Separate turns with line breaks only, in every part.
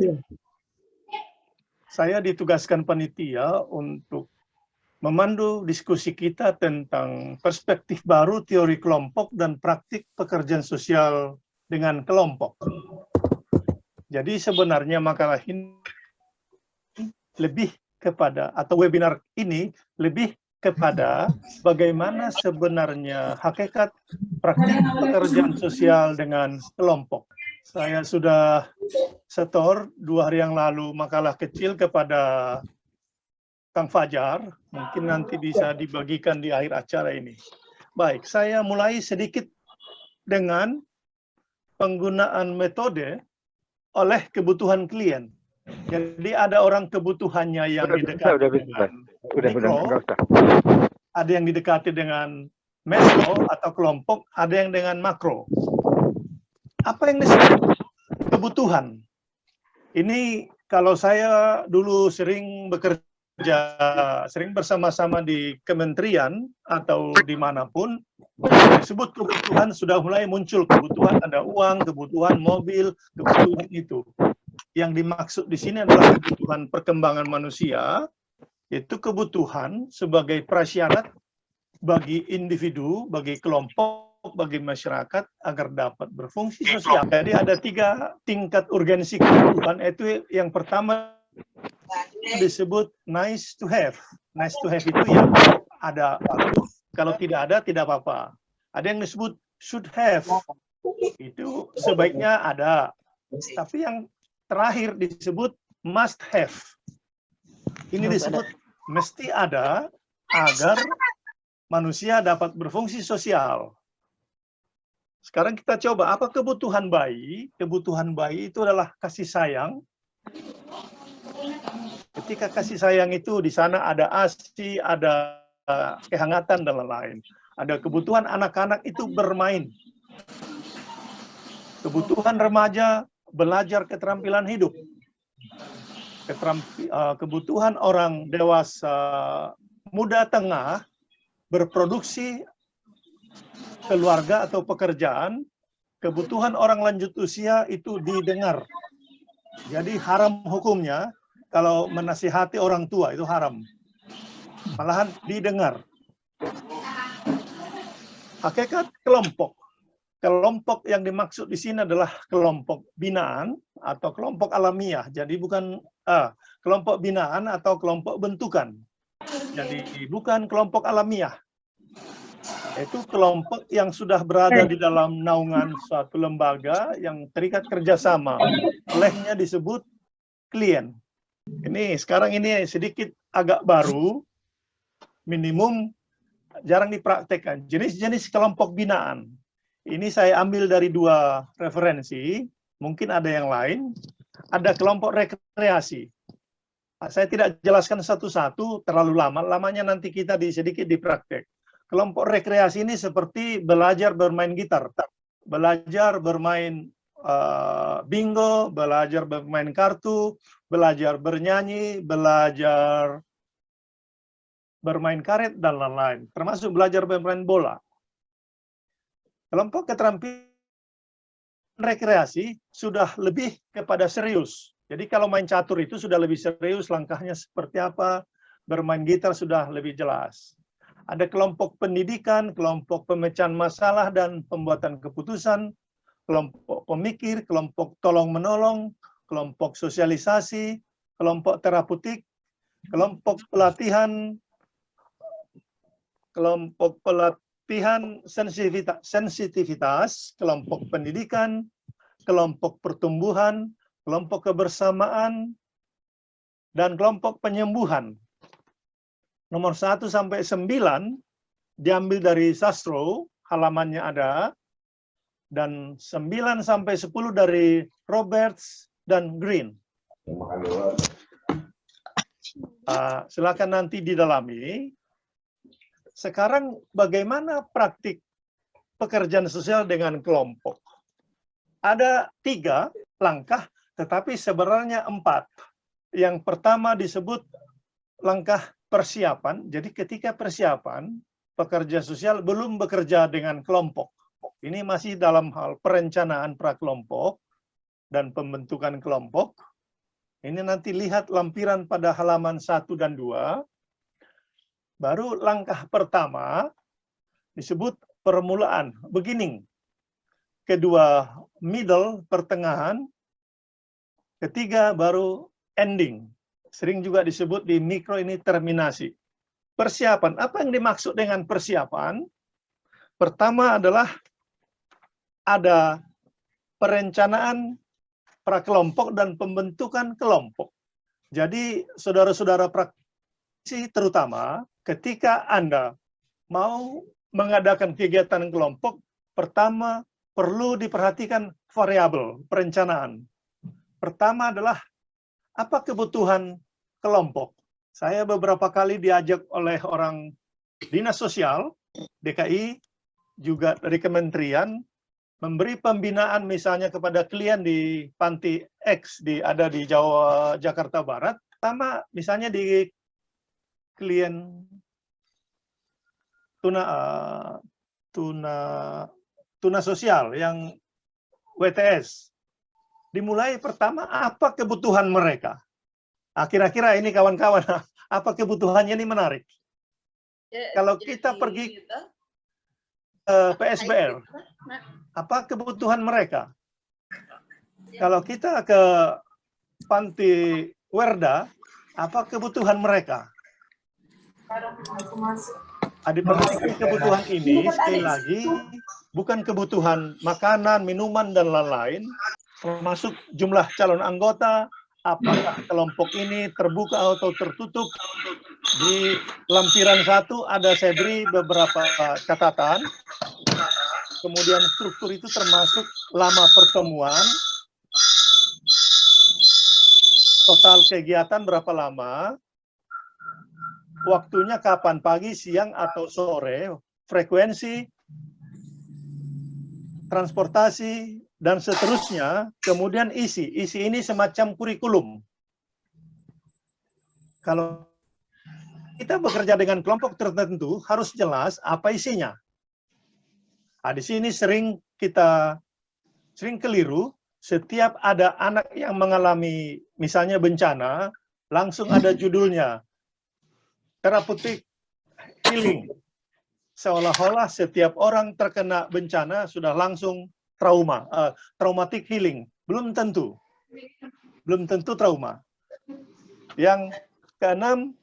Iya.
Saya ditugaskan panitia untuk memandu diskusi kita tentang perspektif baru teori kelompok dan praktik pekerjaan sosial dengan kelompok. Jadi sebenarnya makalah ini lebih kepada, atau webinar ini lebih kepada bagaimana sebenarnya hakikat praktik pekerjaan sosial dengan kelompok. Saya sudah setor 2 hari yang lalu makalah kecil kepada Kang Fajar, mungkin nanti bisa dibagikan di akhir acara ini. Baik, saya mulai sedikit dengan penggunaan metode oleh kebutuhan klien. Jadi ada orang kebutuhannya yang didekati dengan mikro, ada yang didekati dengan meso atau kelompok, ada yang dengan makro. Apa yang disebut kebutuhan? Ini kalau saya dulu sering bekerja, sering bersama-sama di kementerian atau dimanapun, disebut kebutuhan sudah mulai muncul. Kebutuhan ada uang, kebutuhan mobil, kebutuhan itu. Yang dimaksud di sini adalah kebutuhan perkembangan manusia, yaitu kebutuhan sebagai prasyarat bagi individu, bagi kelompok, bagi masyarakat agar dapat berfungsi sosial. Jadi ada 3 tingkat urgensi kebutuhan. Itu yang pertama disebut nice to have. Nice to have itu ya ada bagus, kalau tidak ada tidak apa-apa. Ada yang disebut should have. Itu sebaiknya ada. Tapi yang terakhir disebut must have. Ini disebut mesti ada agar manusia dapat berfungsi sosial. Sekarang kita coba, apa kebutuhan bayi? Kebutuhan bayi itu adalah kasih sayang. Ketika kasih sayang itu di sana ada ASI, ada kehangatan dan lain-lain. Ada kebutuhan anak-anak itu bermain. Kebutuhan remaja belajar keterampilan hidup. Kebutuhan orang dewasa muda tengah berproduksi keluarga atau pekerjaan. Kebutuhan orang lanjut usia itu didengar. Jadi haram hukumnya kalau menasihati orang tua, itu haram. Malahan didengar. Hakikat kelompok. Kelompok yang dimaksud di sini adalah kelompok binaan atau kelompok alamiah. Jadi bukan kelompok binaan atau kelompok bentukan. Jadi bukan kelompok alamiah. Itu kelompok yang sudah berada di dalam naungan suatu lembaga yang terikat kerjasama. Olehnya disebut klien. Ini sekarang ini sedikit agak baru, minimum jarang dipraktekkan. Jenis-jenis kelompok binaan. Ini saya ambil dari 2 referensi, mungkin ada yang lain. Ada kelompok rekreasi. Saya tidak jelaskan satu-satu, terlalu lama. Lamanya nanti kita sedikit dipraktek. Kelompok rekreasi ini seperti belajar bermain gitar, belajar bermain bingo, belajar bermain kartu, belajar bernyanyi, belajar bermain karet, dan lain-lain. Termasuk belajar bermain bola. Kelompok keterampilan rekreasi sudah lebih kepada serius. Jadi kalau main catur itu sudah lebih serius, langkahnya seperti apa, bermain gitar sudah lebih jelas. Ada kelompok pendidikan, kelompok pemecahan masalah dan pembuatan keputusan, kelompok pemikir, kelompok tolong-menolong, kelompok sosialisasi, kelompok terapeutik, kelompok pelatihan, sensitivitas, kelompok pendidikan, kelompok pertumbuhan, kelompok kebersamaan, dan kelompok penyembuhan. Nomor 1 sampai 9 diambil dari Sastro, halamannya ada, dan 9 sampai 10 dari Roberts dan Green. Silakan nanti didalami. Sekarang bagaimana praktik pekerjaan sosial dengan kelompok? Ada 3 langkah, tetapi sebenarnya 4. Yang pertama disebut langkah persiapan. Jadi ketika persiapan, pekerja sosial belum bekerja dengan kelompok. Ini masih dalam hal perencanaan prakelompok dan pembentukan kelompok. Ini nanti lihat lampiran pada halaman 1 dan 2. Baru langkah pertama disebut permulaan, beginning. Kedua, middle, pertengahan. Ketiga, baru ending. Sering juga disebut di mikro ini terminasi. Persiapan, apa yang dimaksud dengan persiapan? Pertama adalah ada perencanaan prakelompok dan pembentukan kelompok. Jadi, saudara-saudara praktisi terutama, ketika Anda mau mengadakan kegiatan kelompok, pertama perlu diperhatikan variabel perencanaan. Pertama adalah apa kebutuhan kelompok. Saya beberapa kali diajak oleh orang Dinas Sosial, DKI, juga dari kementerian, memberi pembinaan misalnya kepada klien di Panti X, ada di Jakarta Barat. Pertama, misalnya di klien tuna sosial yang WTS. Dimulai pertama, apa kebutuhan mereka? Kira-kira ini kawan-kawan, apa kebutuhannya ini menarik. Kalau kita pergi ke PSBR, apa kebutuhan mereka? Kalau kita ke Panti Werda, apa kebutuhan mereka? Diperhatikan kebutuhan ini, sekali lagi, bukan kebutuhan makanan, minuman, dan lain-lain, termasuk jumlah calon anggota, apakah kelompok ini terbuka atau tertutup. Di lampiran 1 ada saya beri beberapa catatan. Kemudian struktur itu termasuk lama pertemuan, total kegiatan berapa lama, waktunya kapan, pagi, siang, atau sore, frekuensi, transportasi, dan seterusnya. Kemudian isi. Isi ini semacam kurikulum. Kalau kita bekerja dengan kelompok tertentu, harus jelas apa isinya. Di sini sering keliru, setiap ada anak yang mengalami misalnya bencana, langsung ada judulnya, Therapeutic Healing. Seolah-olah setiap orang terkena bencana sudah langsung trauma, traumatic healing. Belum tentu trauma. Yang keenam,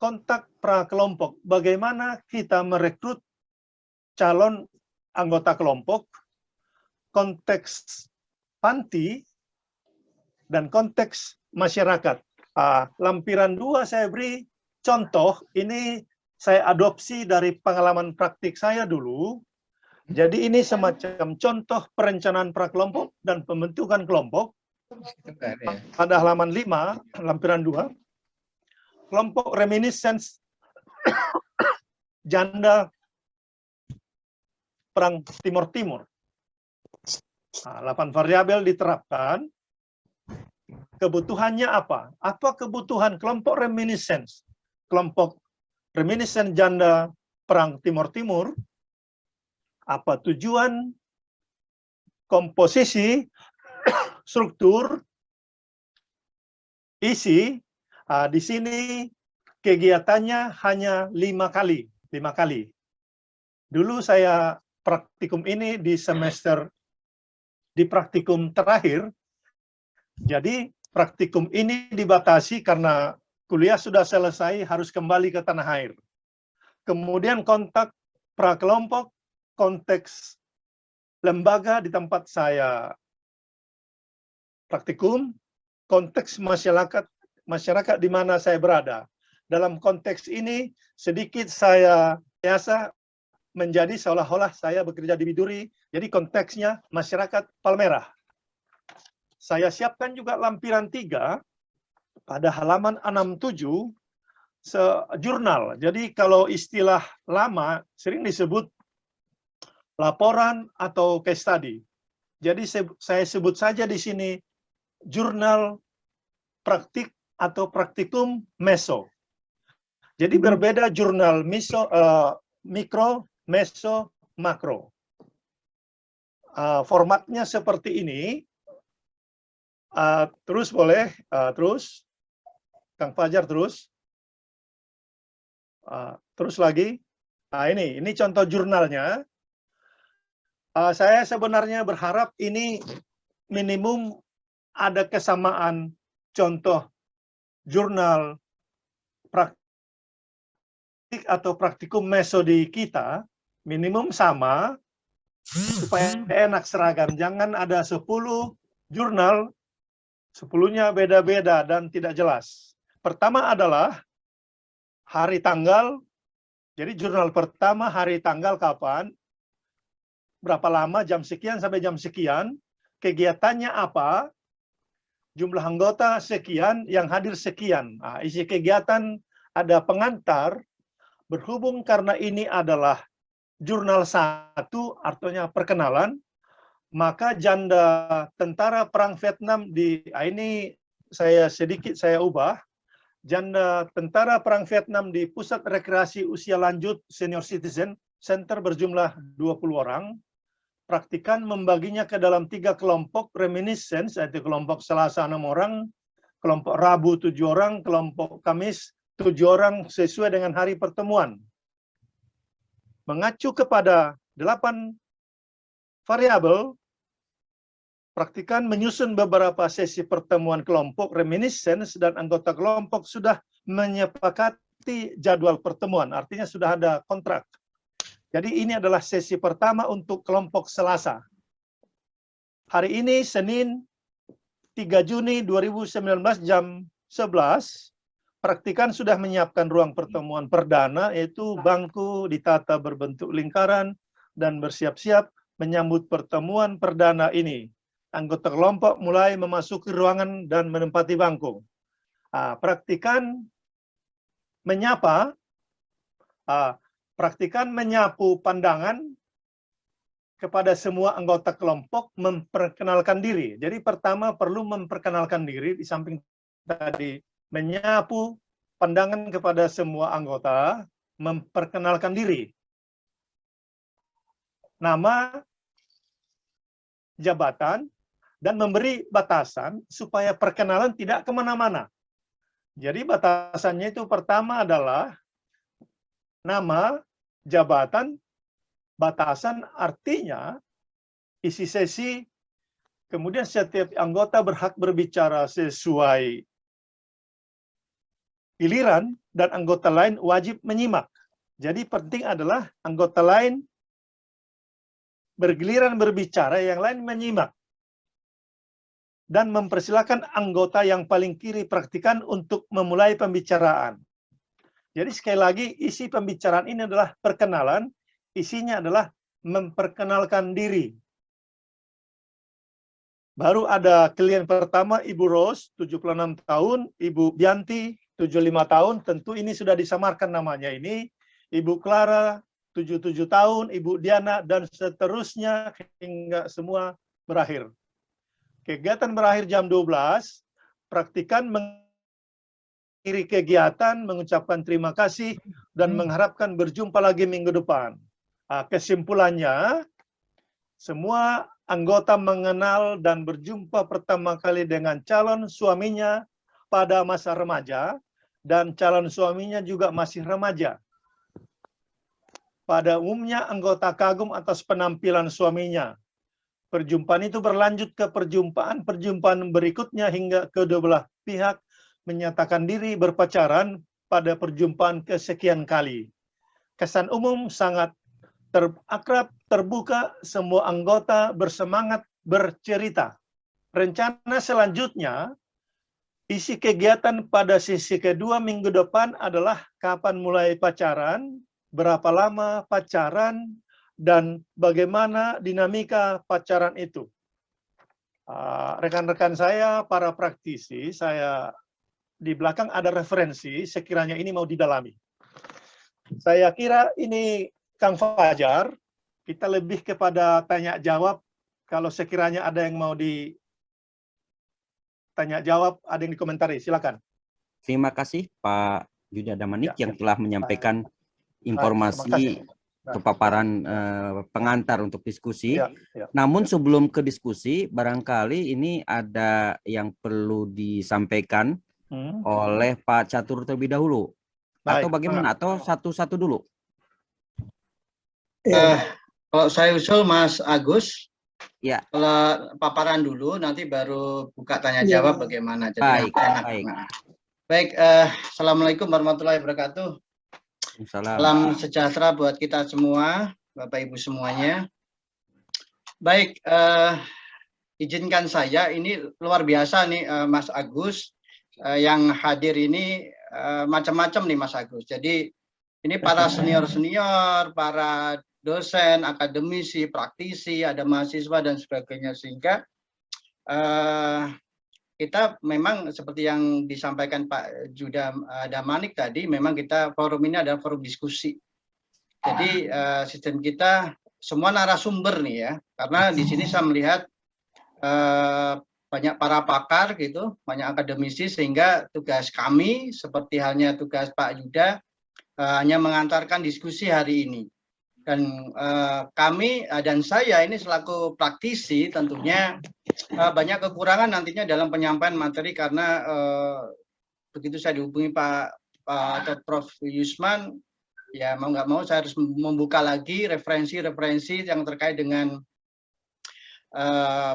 kontak prakelompok. Bagaimana kita merekrut calon anggota kelompok, konteks panti, dan konteks masyarakat. Lampiran 2 saya beri contoh, ini saya adopsi dari pengalaman praktik saya dulu. Jadi ini semacam contoh perencanaan prakelompok dan pembentukan kelompok. Pada halaman 5, lampiran 2, kelompok reminiscence janda perang Timur-Timur. 8 variabel diterapkan. Kebutuhannya apa? Apa kebutuhan kelompok reminiscence? Kelompok reminiscence janda perang Timur-Timur. Apa tujuan, komposisi, struktur, isi. Di sini kegiatannya hanya 5 kali. Dulu saya praktikum ini di praktikum terakhir. Jadi praktikum ini dibatasi karena kuliah sudah selesai, harus kembali ke tanah air. Kemudian kontak prakelompok, konteks lembaga di tempat saya praktikum, konteks masyarakat di mana saya berada. Dalam konteks ini sedikit saya biasa menjadi seolah-olah saya bekerja di Biduri, jadi konteksnya masyarakat Palmerah. Saya siapkan juga lampiran 3 pada halaman 67, jurnal. Jadi kalau istilah lama sering disebut laporan atau case study. Jadi saya sebut saja di sini jurnal praktik atau praktikum meso. Jadi berbeda jurnal mikro, meso, makro. Formatnya seperti ini. Terus boleh, terus, Kang Fajar terus. Terus lagi. Nah, ini contoh jurnalnya. Saya sebenarnya berharap ini minimum ada kesamaan contoh jurnal praktik atau praktikum mesodi kita, minimum sama, supaya enak seragam. Jangan ada 10 jurnal, 10-nya beda-beda dan tidak jelas. Pertama adalah hari tanggal. Jadi jurnal pertama hari tanggal kapan, berapa lama, jam sekian sampai jam sekian, kegiatannya apa, jumlah anggota sekian, yang hadir sekian. Nah, isi kegiatan ada pengantar, berhubung karena ini adalah jurnal 1, artinya perkenalan, maka janda tentara perang Vietnam ini saya ubah, janda tentara perang Vietnam di Pusat Rekreasi Usia Lanjut Senior Citizen Center berjumlah 20 orang. Praktikan membaginya ke dalam 3 kelompok reminiscence, yaitu kelompok Selasa 6 orang, kelompok Rabu 7 orang, kelompok Kamis 7 orang sesuai dengan hari pertemuan. Mengacu kepada 8 variabel, praktikan menyusun beberapa sesi pertemuan kelompok reminiscence dan anggota kelompok sudah menyepakati jadwal pertemuan, artinya sudah ada kontrak. Jadi ini adalah sesi pertama untuk kelompok Selasa. Hari ini Senin 3 Juni 2019 jam 11, praktikan sudah menyiapkan ruang pertemuan perdana, yaitu bangku ditata berbentuk lingkaran dan bersiap-siap menyambut pertemuan perdana ini. Anggota kelompok mulai memasuki ruangan dan menempati bangku. Praktikan menyapa, praktikan menyapu pandangan kepada semua anggota kelompok, memperkenalkan diri. Jadi pertama perlu memperkenalkan diri, di samping tadi menyapu pandangan kepada semua anggota, memperkenalkan diri. Nama, jabatan, dan memberi batasan supaya perkenalan tidak kemana-mana. Jadi batasannya itu pertama adalah nama, jabatan, batasan artinya isi sesi, kemudian setiap anggota berhak berbicara sesuai giliran dan anggota lain wajib menyimak. Jadi penting adalah anggota lain bergiliran berbicara, yang lain menyimak. Dan mempersilahkan anggota yang paling kiri praktikan untuk memulai pembicaraan. Jadi sekali lagi isi pembicaraan ini adalah perkenalan, isinya adalah memperkenalkan diri. Baru ada klien pertama Ibu Rose, 76 tahun, Ibu Bianti, 75 tahun, tentu ini sudah disamarkan namanya ini, Ibu Clara, 77 tahun, Ibu Diana, dan seterusnya hingga semua berakhir. Kegiatan berakhir jam 12, praktikan mengakhiri kegiatan, mengucapkan terima kasih, dan mengharapkan berjumpa lagi minggu depan. Kesimpulannya, semua anggota mengenal dan berjumpa pertama kali dengan calon suaminya pada masa remaja, dan calon suaminya juga masih remaja. Pada umumnya anggota kagum atas penampilan suaminya. Perjumpaan itu berlanjut ke perjumpaan berikutnya hingga kedua belah pihak menyatakan diri berpacaran pada perjumpaan kesekian kali. Kesan umum sangat akrab, terbuka, semua anggota bersemangat bercerita. Rencana selanjutnya, isi kegiatan pada sesi kedua minggu depan adalah kapan mulai pacaran, berapa lama pacaran, dan bagaimana dinamika pacaran itu. Rekan-rekan saya, para praktisi, saya di belakang ada referensi, sekiranya ini mau didalami. Saya kira ini Kang Fajar, kita lebih kepada tanya jawab. Kalau sekiranya ada yang mau ditanya jawab, ada yang dikomentari, silakan.
Terima kasih Pak Yudha Damanik yang telah menyampaikan informasi paparan pengantar untuk diskusi.
Ya, ya.
Namun sebelum ke diskusi, barangkali ini ada yang perlu disampaikan oleh Pak Catur terlebih dahulu. Atau
Baik.
bagaimana? Atau satu-satu dulu?
Kalau saya usul Mas Agus,
Ya.
kalau paparan dulu, nanti baru buka tanya jawab bagaimana. Jadi
Baik,
enak.
baik.
Baik, Assalamualaikum warahmatullahi wabarakatuh. Salam sejahtera buat kita semua, Bapak Ibu semuanya. Baik, izinkan saya, ini luar biasa nih Mas Agus, yang hadir ini macam-macam nih Mas Agus. Jadi ini para senior-senior, para dosen, akademisi, praktisi, ada mahasiswa dan sebagainya, sehingga kita memang seperti yang disampaikan Pak Juda Damanik tadi, memang kita forum ini adalah forum diskusi. Jadi sistem kita semua narasumber nih ya, karena di sini saya melihat banyak para pakar gitu, banyak akademisi, sehingga tugas kami seperti halnya tugas Pak Yuda hanya mengantarkan diskusi hari ini. Dan kami dan saya ini selaku praktisi tentunya banyak kekurangan nantinya dalam penyampaian materi, karena begitu saya dihubungi Pak atau Prof Yusman, ya mau nggak mau saya harus membuka lagi referensi-referensi yang terkait dengan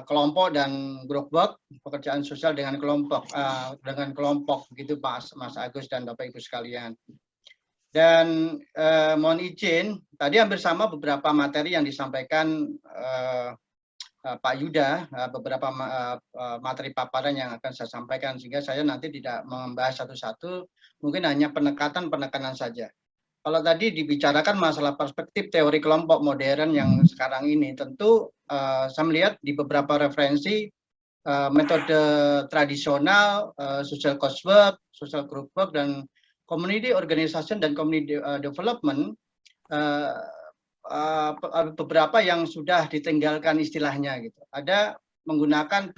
kelompok dan grup work, pekerjaan sosial dengan kelompok begitu Pak Mas Agus dan Bapak Ibu sekalian. Dan mohon izin, tadi hampir sama beberapa materi yang disampaikan Pak Yuda, beberapa materi paparan yang akan saya sampaikan, sehingga saya nanti tidak membahas satu-satu, mungkin hanya penekanan saja. Kalau tadi dibicarakan masalah perspektif teori kelompok modern yang sekarang ini, tentu saya melihat di beberapa referensi metode tradisional, social cause work, social group work, dan community organization dan community development, beberapa yang sudah ditinggalkan istilahnya gitu. Ada menggunakan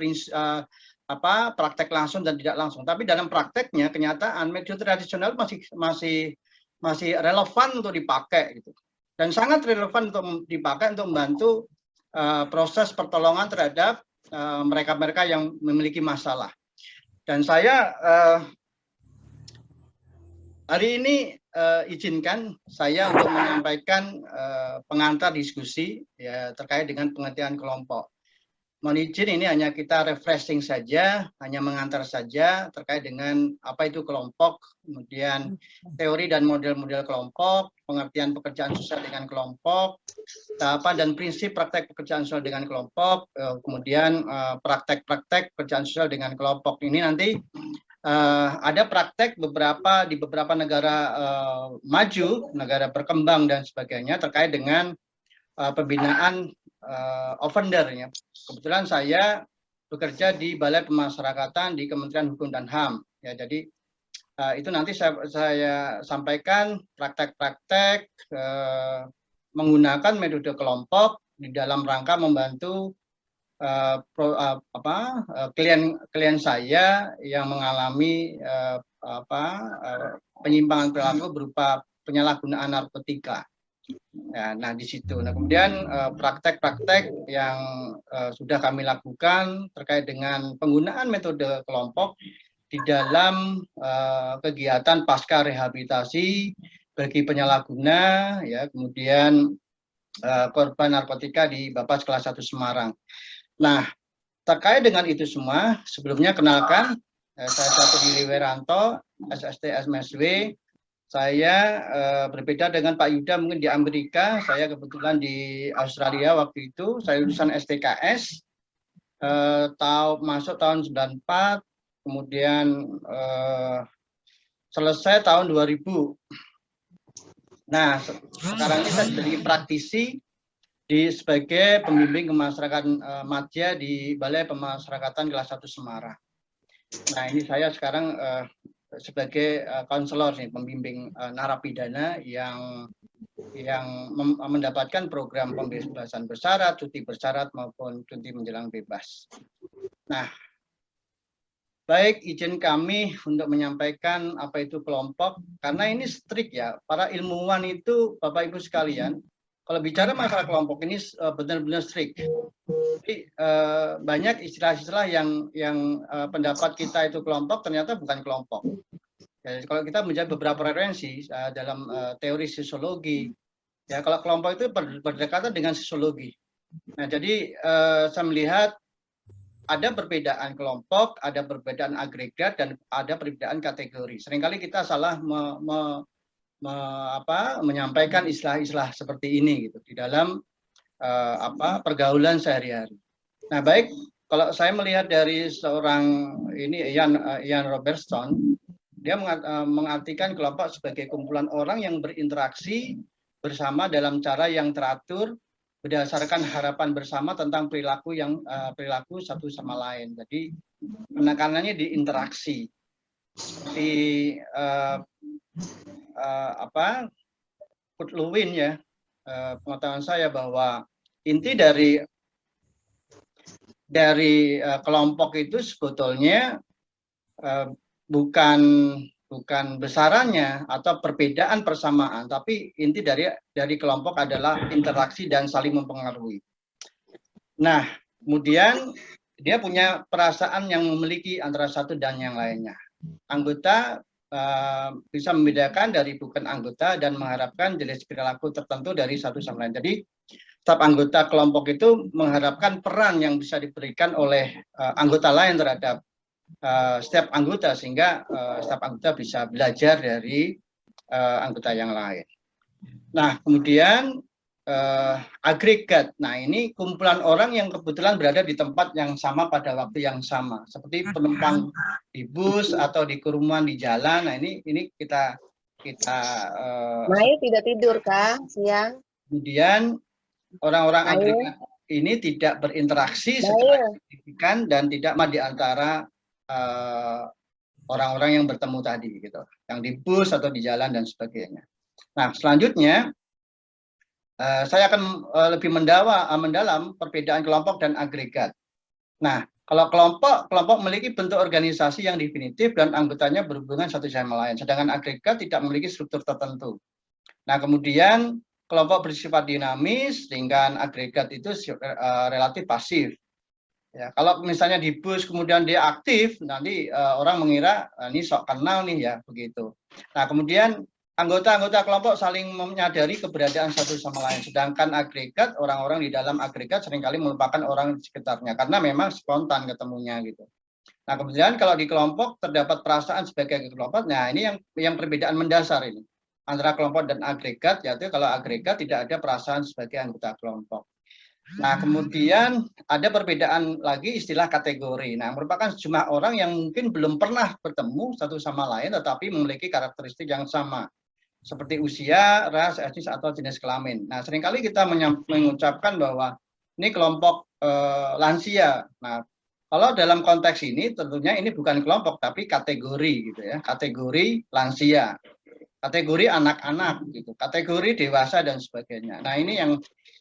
praktek langsung dan tidak langsung. Tapi dalam prakteknya kenyataan metode tradisional masih relevan untuk dipakai gitu. Dan sangat relevan untuk dipakai untuk membantu proses pertolongan terhadap mereka-mereka yang memiliki masalah. Dan saya hari ini izinkan saya untuk menyampaikan pengantar diskusi ya terkait dengan pengertian kelompok. Mohon izin, ini hanya kita refreshing saja, hanya mengantar saja terkait dengan apa itu kelompok, kemudian teori dan model-model kelompok, pengertian pekerjaan sosial dengan kelompok, tahapan dan prinsip praktek pekerjaan sosial dengan kelompok, kemudian praktek-praktek pekerjaan sosial dengan kelompok. Ini nanti ada praktek di beberapa negara maju, negara berkembang dan sebagainya terkait dengan pembinaan offender ya. Kebetulan saya bekerja di Balai Pemasyarakatan di Kementerian Hukum dan HAM ya. Jadi itu nanti saya sampaikan praktek-praktek menggunakan metode kelompok di dalam rangka membantu klien saya yang mengalami penyimpangan perilaku berupa penyalahgunaan narkotika. Ya, nah di situ. Nah kemudian praktek-praktek yang sudah kami lakukan terkait dengan penggunaan metode kelompok di dalam kegiatan pasca rehabilitasi bagi penyalahguna, ya kemudian korban narkotika di Bapas kelas 1 Semarang. Nah terkait dengan itu semua, sebelumnya kenalkan saya Catur Wiranto, SST MSW. Saya berbeda dengan Pak Yuda mungkin di Amerika, saya kebetulan di Australia waktu itu, saya lulusan STKS, masuk tahun 94, kemudian selesai tahun 2000. Nah, sekarang ini saya jadi praktisi sebagai pembimbing kemasyarakatan madya di Balai Pemasyarakatan kelas 1 Semarang. Nah, ini saya sekarang sebagai konselor nih, pembimbing narapidana yang mendapatkan program pembebasan bersyarat, cuti bersyarat maupun cuti menjelang bebas. Nah, baik izin kami untuk menyampaikan apa itu kelompok, karena ini strict ya, para ilmuwan itu Bapak Ibu sekalian, kalau bicara masalah kelompok ini benar-benar strict. Jadi banyak istilah-istilah yang pendapat kita itu kelompok, ternyata bukan kelompok. Jadi kalau kita menjadi beberapa referensi dalam teori sosiologi, ya kalau kelompok itu berdekatan dengan sosiologi. Nah, jadi saya melihat ada perbedaan kelompok, ada perbedaan agregat, dan ada perbedaan kategori. Seringkali kita salah menyampaikan istilah-istilah seperti ini gitu di dalam pergaulan sehari-hari. Nah, baik, kalau saya melihat dari seorang ini Ian Robertson, dia mengartikan kelompok sebagai kumpulan orang yang berinteraksi bersama dalam cara yang teratur berdasarkan harapan bersama tentang perilaku satu sama lain. Jadi penekanannya di interaksi. Seperti Kurt Lewin ya, pengetahuan saya bahwa inti dari kelompok itu sebetulnya bukan besarannya atau perbedaan persamaan, tapi inti dari kelompok adalah interaksi dan saling mempengaruhi. Nah, kemudian dia punya perasaan yang memiliki antara satu dan yang lainnya. Anggota bisa membedakan dari bukan anggota dan mengharapkan jenis perilaku tertentu dari satu sama lain. Jadi setiap anggota kelompok itu mengharapkan peran yang bisa diberikan oleh anggota lain terhadap setiap anggota, sehingga setiap anggota bisa belajar dari anggota yang lain. Nah, kemudian agregat. Nah, ini kumpulan orang yang kebetulan berada di tempat yang sama pada waktu yang sama, seperti penumpang di bus atau di kerumunan di jalan. Nah, ini kita
Mai tidak tidur kah siang?
Kemudian orang-orang agregat ini tidak berinteraksi secara signifikan dan tidak di antara orang-orang yang bertemu tadi gitu, yang di bus atau di jalan dan sebagainya. Nah, selanjutnya saya akan lebih mendalam perbedaan kelompok dan agregat. Nah, kalau kelompok memiliki bentuk organisasi yang definitif dan anggotanya berhubungan satu sama lain, sedangkan agregat tidak memiliki struktur tertentu. Nah, kemudian kelompok bersifat dinamis, sedangkan agregat itu relatif pasif. Ya, kalau misalnya di bus kemudian dia aktif, nanti orang mengira ini sok kenal nih ya, begitu. Nah, kemudian anggota-anggota kelompok saling menyadari keberadaan satu sama lain, sedangkan agregat, orang-orang di dalam agregat seringkali melupakan orang di sekitarnya karena memang spontan ketemunya gitu. Nah, kemudian kalau di kelompok terdapat perasaan sebagai kelompok, nah ini yang perbedaan mendasar ini antara kelompok dan agregat, yaitu kalau agregat tidak ada perasaan sebagai anggota kelompok. Nah, kemudian ada perbedaan lagi istilah kategori. Nah, merupakan sejumlah orang yang mungkin belum pernah bertemu satu sama lain, tetapi memiliki karakteristik yang sama, seperti usia, ras, etnis, atau jenis kelamin. Nah, seringkali kita mengucapkan bahwa ini kelompok lansia. Nah, kalau dalam konteks ini tentunya ini bukan kelompok, tapi kategori gitu ya, kategori lansia, kategori anak-anak gitu, kategori dewasa dan sebagainya. Nah, ini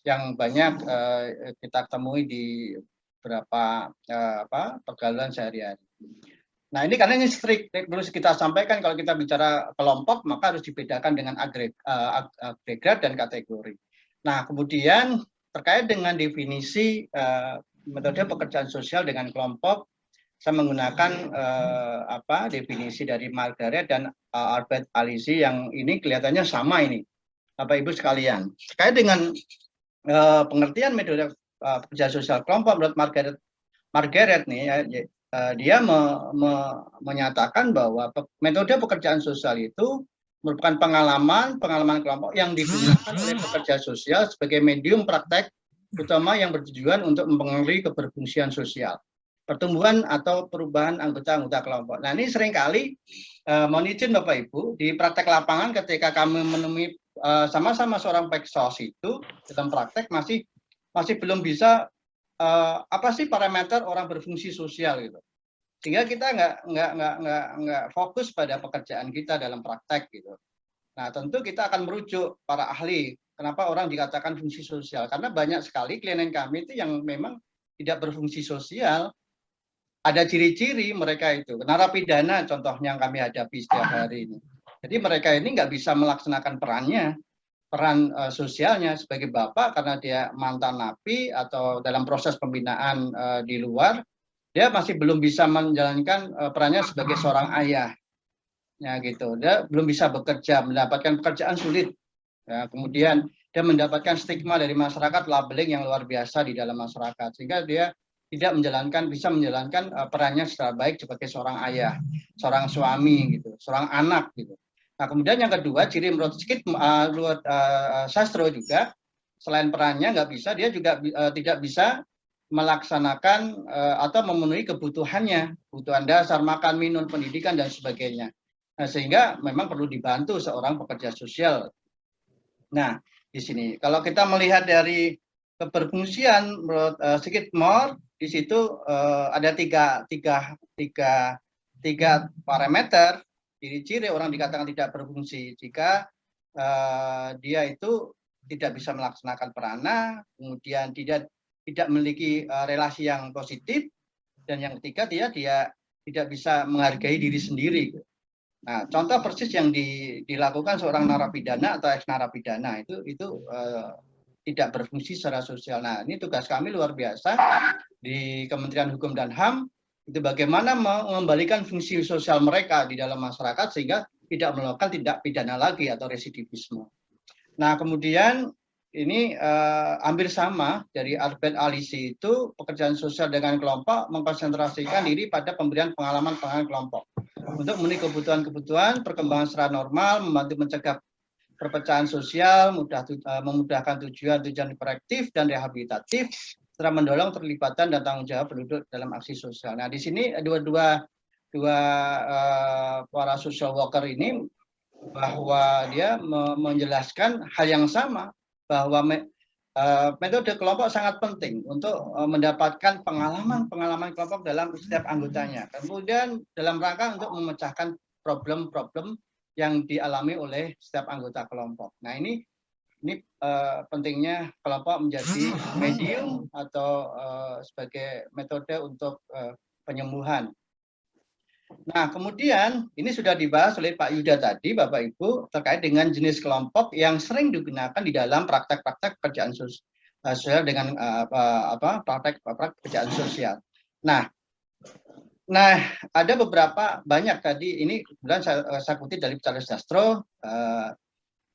yang banyak kita temui di beberapa pergaulan sehari-hari. Nah, ini karena ini strict, perlu kita sampaikan kalau kita bicara kelompok maka harus dibedakan dengan agregat dan kategori. Nah, kemudian terkait dengan definisi metode pekerjaan sosial dengan kelompok, saya menggunakan definisi dari Margaret dan Albert Alisi yang ini kelihatannya sama ini, Bapak Ibu sekalian. Terkait dengan pengertian metode pekerjaan sosial kelompok menurut Margaret nih ya, dia menyatakan bahwa metode pekerjaan sosial itu merupakan pengalaman kelompok yang digunakan oleh pekerja sosial sebagai medium praktek utama yang bertujuan untuk mempengaruhi keberfungsian sosial, pertumbuhan atau perubahan anggota kelompok. Nah, ini seringkali mohon izin Bapak Ibu, di praktek lapangan ketika kami menemui sama-sama seorang peksos itu dalam praktek masih belum bisa apa sih parameter orang berfungsi sosial gitu, sehingga kita nggak fokus pada pekerjaan kita dalam praktek gitu. Nah, tentu kita akan merujuk para ahli. Kenapa orang dikatakan fungsi sosial? Karena banyak sekali klien kami itu yang memang tidak berfungsi sosial. Ada ciri-ciri mereka itu, narapidana contohnya yang kami hadapi setiap hari ini. Jadi mereka ini nggak bisa melaksanakan perannya peran sosialnya sebagai bapak karena dia mantan napi atau dalam proses pembinaan di luar, dia masih belum bisa menjalankan perannya sebagai seorang ayah. Ya gitu, dia belum bisa bekerja, mendapatkan pekerjaan sulit. Ya, kemudian dia mendapatkan stigma dari masyarakat, labeling yang luar biasa di dalam masyarakat, sehingga dia tidak bisa menjalankan perannya secara baik sebagai seorang ayah, seorang suami gitu, seorang anak gitu. Nah, kemudian yang kedua, ciri menurut Sastro juga, selain perannya nggak bisa, dia juga tidak bisa melaksanakan atau memenuhi kebutuhannya, kebutuhan dasar, makan, minum, pendidikan, dan sebagainya. Nah, sehingga memang perlu dibantu seorang pekerja sosial. Nah, di sini kalau kita melihat dari keberfungsian menurut Skidmore, di situ ada tiga parameter ciri-ciri orang dikatakan tidak berfungsi jika dia itu tidak bisa melaksanakan perannya, kemudian tidak memiliki relasi yang positif, dan yang ketiga dia tidak bisa menghargai diri sendiri. Nah, contoh persis yang dilakukan seorang narapidana atau ex narapidana itu tidak berfungsi secara sosial. Nah, ini tugas kami luar biasa di Kementerian Hukum dan HAM, itu bagaimana mengembalikan fungsi sosial mereka di dalam masyarakat sehingga tidak melakukan tindak pidana lagi atau residivisme. Nah, kemudian ini hampir sama dari Albert Alisi itu, pekerjaan sosial dengan kelompok mengkonsentrasikan diri pada pemberian pengalaman kelompok untuk memenuhi kebutuhan perkembangan secara normal, membantu mencegah perpecahan sosial, memudahkan tujuan korektif dan rehabilitatif, serta mendorong terlibatan dan tanggung jawab penduduk dalam aksi sosial. Nah, di sini dua para social worker ini bahwa dia menjelaskan hal yang sama, bahwa metode kelompok sangat penting untuk mendapatkan pengalaman kelompok dalam setiap anggotanya. Kemudian dalam rangka untuk memecahkan problem-problem yang dialami oleh setiap anggota kelompok. Nah, ini pentingnya kelompok menjadi medium atau sebagai metode untuk penyembuhan. Nah, kemudian ini sudah dibahas oleh Pak Yuda tadi, Bapak Ibu, terkait dengan jenis kelompok yang sering digunakan di dalam praktek-praktek pekerjaan sosial dengan praktek pekerjaan sosial. Nah, ada banyak tadi, ini kemudian saya kutip dari Charles Sastro,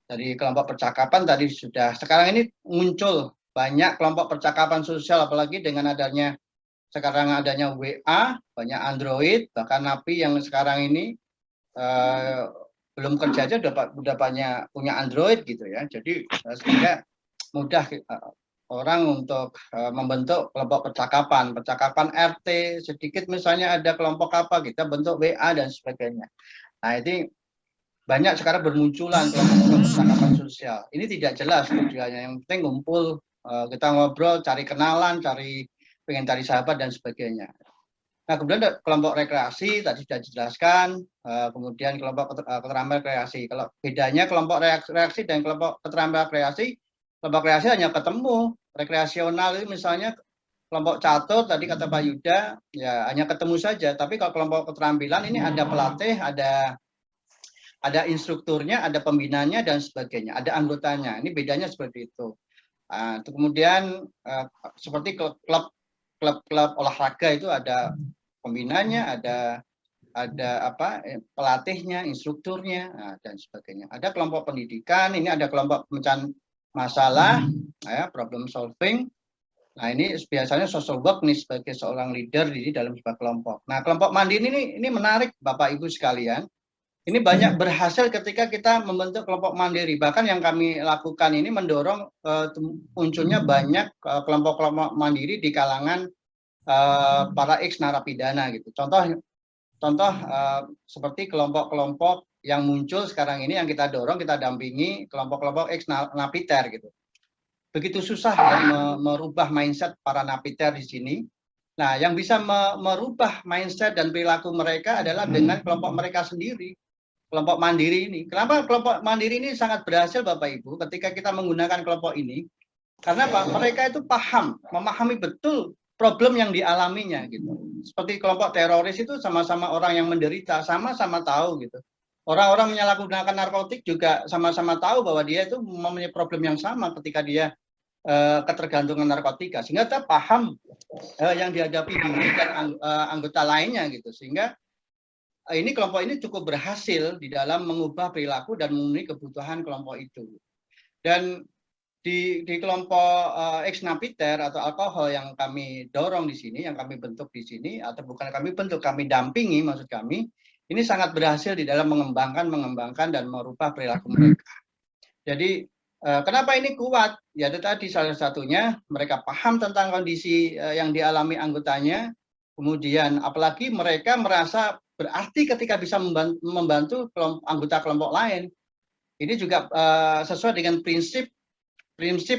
dari kelompok percakapan tadi sudah, sekarang ini muncul banyak kelompok percakapan sosial, apalagi dengan sekarang adanya WA, banyak Android, bahkan napi yang sekarang ini belum kerja aja udah banyak punya Android gitu ya. Jadi sehingga mudah orang untuk membentuk kelompok percakapan RT, sedikit misalnya ada kelompok apa, kita bentuk WA dan sebagainya. Nah, ini banyak sekarang bermunculan kelompok percakapan sosial. Ini tidak jelas tujuannya, yang penting ngumpul, kita ngobrol, cari kenalan, pengen cari sahabat dan sebagainya. Nah, kemudian kelompok rekreasi tadi sudah dijelaskan, kemudian kelompok keterampilan rekreasi. Kalau bedanya kelompok rekreasi dan kelompok keterampilan rekreasi hanya ketemu. Rekreasional itu misalnya kelompok catur tadi kata Pak Yuda, ya hanya ketemu saja. Tapi kalau kelompok keterampilan ini ada pelatih, ada instrukturnya, ada pembinanya dan sebagainya, ada anggotanya. Ini bedanya seperti itu. Kemudian seperti klub olahraga itu ada pembinanya, ada pelatihnya, instrukturnya, dan sebagainya. Ada kelompok pendidikan, ini ada kelompok pemecahan masalah, problem solving. Nah, ini biasanya social work nih sebagai seorang leader di dalam sebuah kelompok. Nah, kelompok mandiri ini menarik Bapak Ibu sekalian. Ini banyak berhasil ketika kita membentuk kelompok mandiri. Bahkan yang kami lakukan ini mendorong munculnya banyak kelompok-kelompok mandiri di kalangan para ex narapidana gitu. Contoh seperti kelompok-kelompok yang muncul sekarang ini yang kita dorong, kita dampingi kelompok-kelompok ex napiter gitu. Begitu susah ya, merubah mindset para napiter di sini. Nah, yang bisa merubah mindset dan perilaku mereka adalah dengan kelompok mereka sendiri. Kelompok mandiri ini. Kenapa kelompok mandiri ini sangat berhasil Bapak Ibu ketika kita menggunakan kelompok ini? Karena Pak, mereka itu memahami betul problem yang dialaminya gitu. Seperti kelompok teroris itu sama-sama orang yang menderita, sama-sama tahu gitu. Orang-orang menyalahgunakan narkotik juga sama-sama tahu bahwa dia itu mempunyai problem yang sama ketika dia ketergantungan narkotika, sehingga kita paham yang dihadapi diri dan anggota lainnya gitu, sehingga ini kelompok ini cukup berhasil di dalam mengubah perilaku dan memenuhi kebutuhan kelompok itu. Dan di kelompok ex-napiter atau alkohol yang kami dorong di sini, yang kami bentuk di sini, atau bukan kami bentuk, kami dampingi maksud kami, ini sangat berhasil di dalam mengembangkan dan merubah perilaku mereka. Jadi kenapa ini kuat? Ya itu tadi salah satunya mereka paham tentang kondisi yang dialami anggotanya, kemudian apalagi mereka merasa berarti ketika bisa membantu anggota kelompok lain. Ini juga sesuai dengan prinsip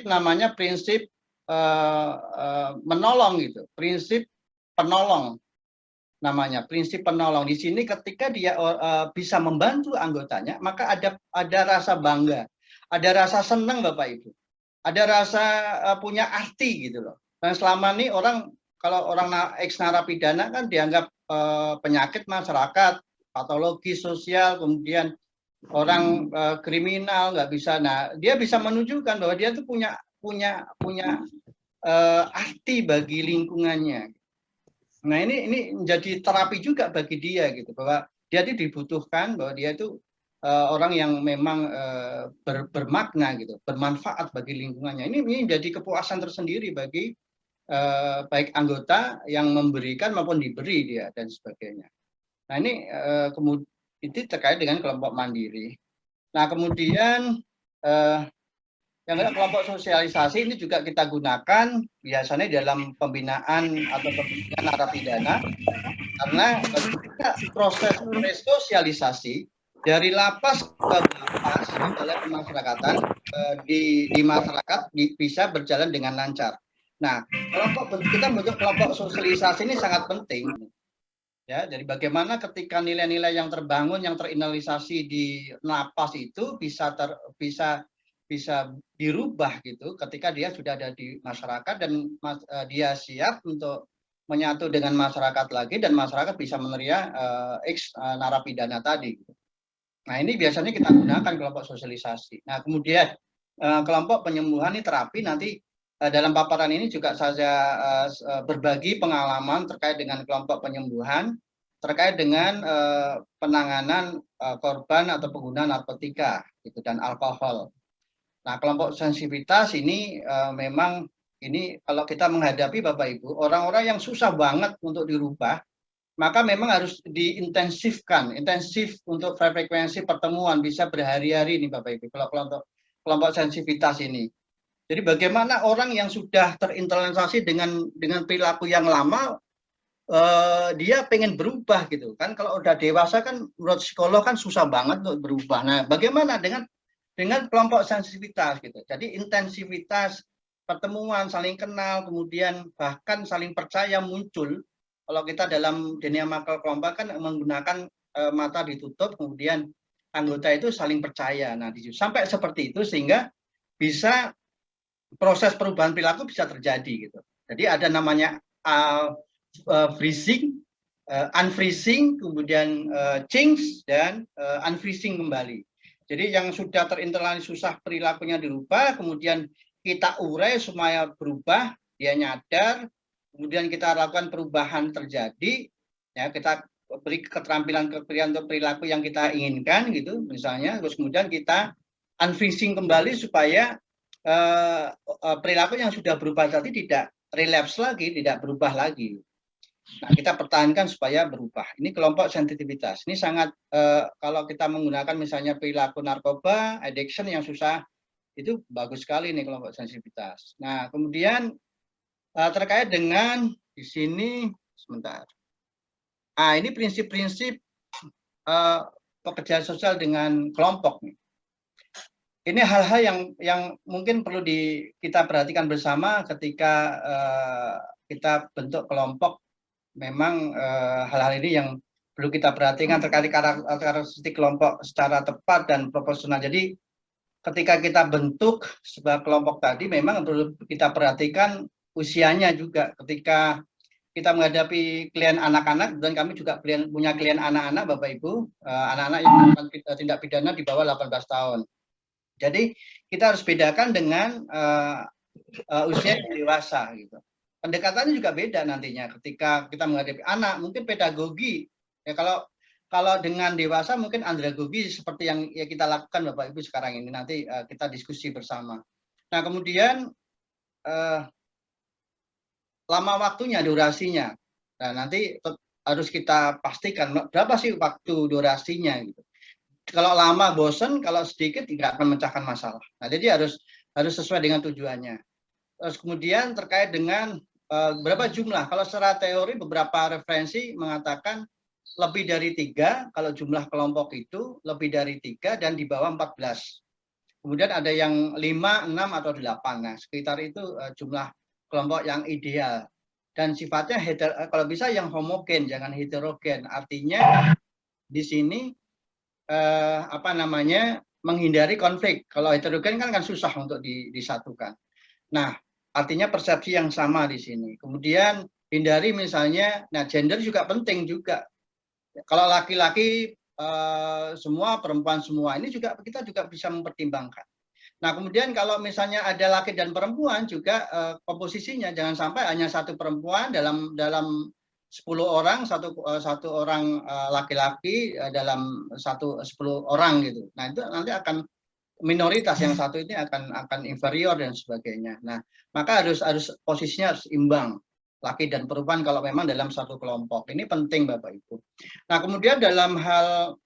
namanya prinsip menolong gitu, prinsip penolong. Namanya prinsip penolong. Di sini ketika dia bisa membantu anggotanya, maka ada rasa bangga, ada rasa senang Bapak Ibu, ada rasa punya arti gitu loh. Dan selama ini kalau orang ex narapidana kan dianggap penyakit masyarakat, patologi sosial, kemudian orang kriminal nggak bisa. Nah, dia bisa menunjukkan bahwa dia tuh punya arti bagi lingkungannya. Nah ini menjadi terapi juga bagi dia gitu, bahwa dia itu dibutuhkan, bahwa dia itu orang yang memang bermakna gitu, bermanfaat bagi lingkungannya. Ini menjadi kepuasan tersendiri bagi baik anggota yang memberikan maupun diberi dia dan sebagainya. Nah ini kemudian itu terkait dengan kelompok mandiri. Nah kemudian yang kelompok sosialisasi ini juga kita gunakan biasanya dalam pembinaan atau pembinaan narapidana, karena proses resosialisasi dari lapas ke lapas dalam pemasyarakatan di masyarakat bisa berjalan dengan lancar. Nah, kita bentuk kelompok sosialisasi ini sangat penting. Ya, jadi bagaimana ketika nilai-nilai yang terbangun, yang terinternalisasi di lapas itu bisa dirubah gitu ketika dia sudah ada di masyarakat dan dia siap untuk menyatu dengan masyarakat lagi dan masyarakat bisa menerima ex narapidana tadi. Nah ini biasanya kita gunakan kelompok sosialisasi. Nah kemudian kelompok penyembuhan ini terapi nanti dalam paparan ini juga saya berbagi pengalaman terkait dengan kelompok penyembuhan terkait dengan penanganan korban atau pengguna narkotika gitu dan alkohol. Nah, kelompok sensitivitas ini memang ini kalau kita menghadapi Bapak Ibu, orang-orang yang susah banget untuk dirubah, maka memang harus diintensifkan, intensif untuk frekuensi pertemuan bisa berhari-hari nih Bapak Ibu, kalau kelompok sensitivitas ini. Jadi bagaimana orang yang sudah terinternalisasi dengan perilaku yang lama, dia pengen berubah gitu kan? Kalau udah dewasa kan menurut psikolog kan susah banget untuk berubah. Nah, bagaimana dengan kelompok sensitivitas gitu. Jadi intensivitas pertemuan, saling kenal, kemudian bahkan saling percaya muncul. Kalau kita dalam dinamika kelompok kan menggunakan mata ditutup, kemudian anggota itu saling percaya. Nah, sampai seperti itu sehingga bisa proses perubahan perilaku bisa terjadi gitu. Jadi ada namanya freezing, unfreezing, kemudian change dan unfreezing kembali. Jadi yang sudah terinternalisasi susah perilakunya dirubah, kemudian kita urai supaya berubah, dia nyadar, kemudian kita lakukan perubahan terjadi, ya kita beri keterampilan untuk perilaku yang kita inginkan gitu, misalnya, terus kemudian kita unfreezing kembali supaya perilaku yang sudah berubah tadi tidak relapse lagi, tidak berubah lagi. Nah, kita pertahankan supaya berubah. Ini kelompok sensitivitas. Ini sangat kalau kita menggunakan misalnya perilaku narkoba, addiction yang susah, itu bagus sekali nih kelompok sensitivitas. Nah, kemudian terkait dengan di sini sebentar. Ah, ini prinsip-prinsip pekerjaan sosial dengan kelompok nih. Ini hal-hal yang mungkin perlu kita perhatikan bersama ketika kita bentuk kelompok. Memang hal-hal ini yang perlu kita perhatikan terkait karakteristik kelompok secara tepat dan proporsional. Jadi ketika kita bentuk sebuah kelompok tadi memang perlu kita perhatikan usianya juga. Ketika kita menghadapi klien anak-anak, dan kami juga punya klien anak-anak, Bapak Ibu, anak-anak yang melakukan tindak pidana di bawah 18 tahun. Jadi kita harus bedakan dengan usia yang dewasa gitu. Pendekatannya juga beda nantinya ketika kita menghadapi anak, mungkin pedagogi. Ya kalau dengan dewasa mungkin andragogi seperti yang ya kita lakukan Bapak Ibu sekarang ini, nanti kita diskusi bersama. Nah, kemudian lama waktunya, durasinya. Nah, nanti harus kita pastikan berapa sih waktu durasinya gitu. Kalau lama bosen, kalau sedikit tidak akan memecahkan masalah. Nah, jadi harus sesuai dengan tujuannya. Terus kemudian terkait dengan berapa jumlah. Kalau secara teori beberapa referensi mengatakan lebih dari 3, kalau jumlah kelompok itu lebih dari 3 dan di bawah 14. Kemudian ada yang 5, 6 atau 8. Nah, sekitar itu jumlah kelompok yang ideal. Dan sifatnya kalau bisa yang homogen, jangan heterogen. Artinya di sini menghindari konflik. Kalau heterogen kan susah untuk disatukan. Nah, artinya persepsi yang sama di sini. Kemudian hindari misalnya, nah gender juga penting juga. Kalau laki-laki semua, perempuan semua, ini juga kita juga bisa mempertimbangkan. Nah, kemudian kalau misalnya ada laki dan perempuan juga komposisinya jangan sampai hanya satu perempuan dalam 10 orang, satu orang laki-laki dalam 10 orang gitu. Nah, itu nanti akan minoritas, yang satu ini akan inferior dan sebagainya. Nah, maka harus posisinya harus imbang, laki dan perempuan kalau memang dalam satu kelompok. Ini penting Bapak Ibu. Nah, kemudian dalam hal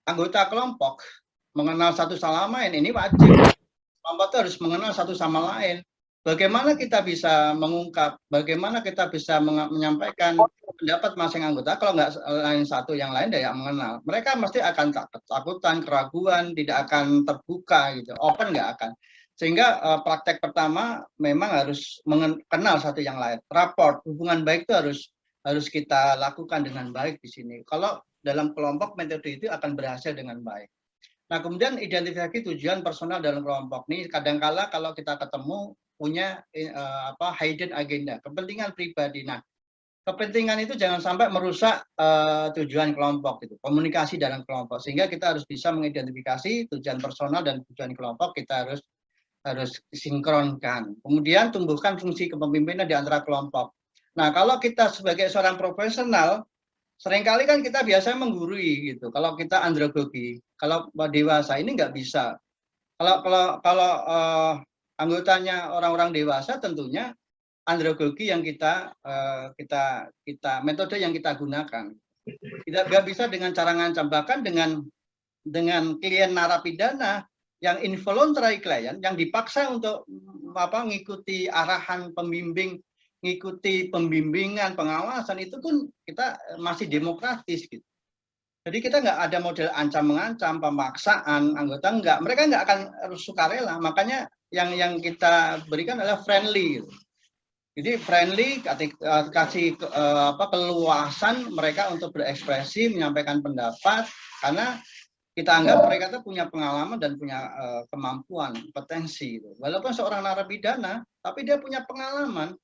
anggota kelompok mengenal satu sama lain, ini wajib. Kelompok itu harus mengenal satu sama lain. Bagaimana kita bisa mengungkap, bagaimana kita bisa menyampaikan pendapat masing anggota kalau nggak lain satu yang lain tidak mengenal. Mereka mesti akan ketakutan, keraguan, tidak akan terbuka gitu, open nggak akan. Sehingga praktek pertama memang harus mengenal satu yang lain. Raport, hubungan baik itu harus kita lakukan dengan baik di sini. Kalau dalam kelompok metode itu akan berhasil dengan baik. Nah, kemudian identifikasi tujuan personal dalam kelompok ini kadangkala kalau kita ketemu punya hidden agenda, kepentingan pribadi. Nah, kepentingan itu jangan sampai merusak tujuan kelompok gitu, komunikasi dalam kelompok, sehingga kita harus bisa mengidentifikasi tujuan personal dan tujuan kelompok, kita harus sinkronkan. Kemudian tumbuhkan fungsi kepemimpinan di antara kelompok. Nah, kalau kita sebagai seorang profesional seringkali kan kita biasanya menggurui gitu. Kalau kita andragogi, kalau dewasa ini nggak bisa. Kalau anggotanya orang-orang dewasa, tentunya andragogi yang kita metode yang kita gunakan. Tidak bisa dengan cara ngancam, bahkan dengan klien narapidana yang involuntary client, yang dipaksa untuk mengikuti arahan pembimbing, ngikuti pembimbingan, pengawasan, itu pun kita masih demokratis gitu. Jadi kita nggak ada model ancam-mengancam, pemaksaan, anggota nggak. Mereka nggak akan sukarela. Makanya yang kita berikan adalah friendly gitu. Jadi friendly, kasih keluasan mereka untuk berekspresi, menyampaikan pendapat, karena kita anggap mereka itu punya pengalaman dan punya kemampuan, potensi gitu. Walaupun seorang narapidana, tapi dia punya pengalaman.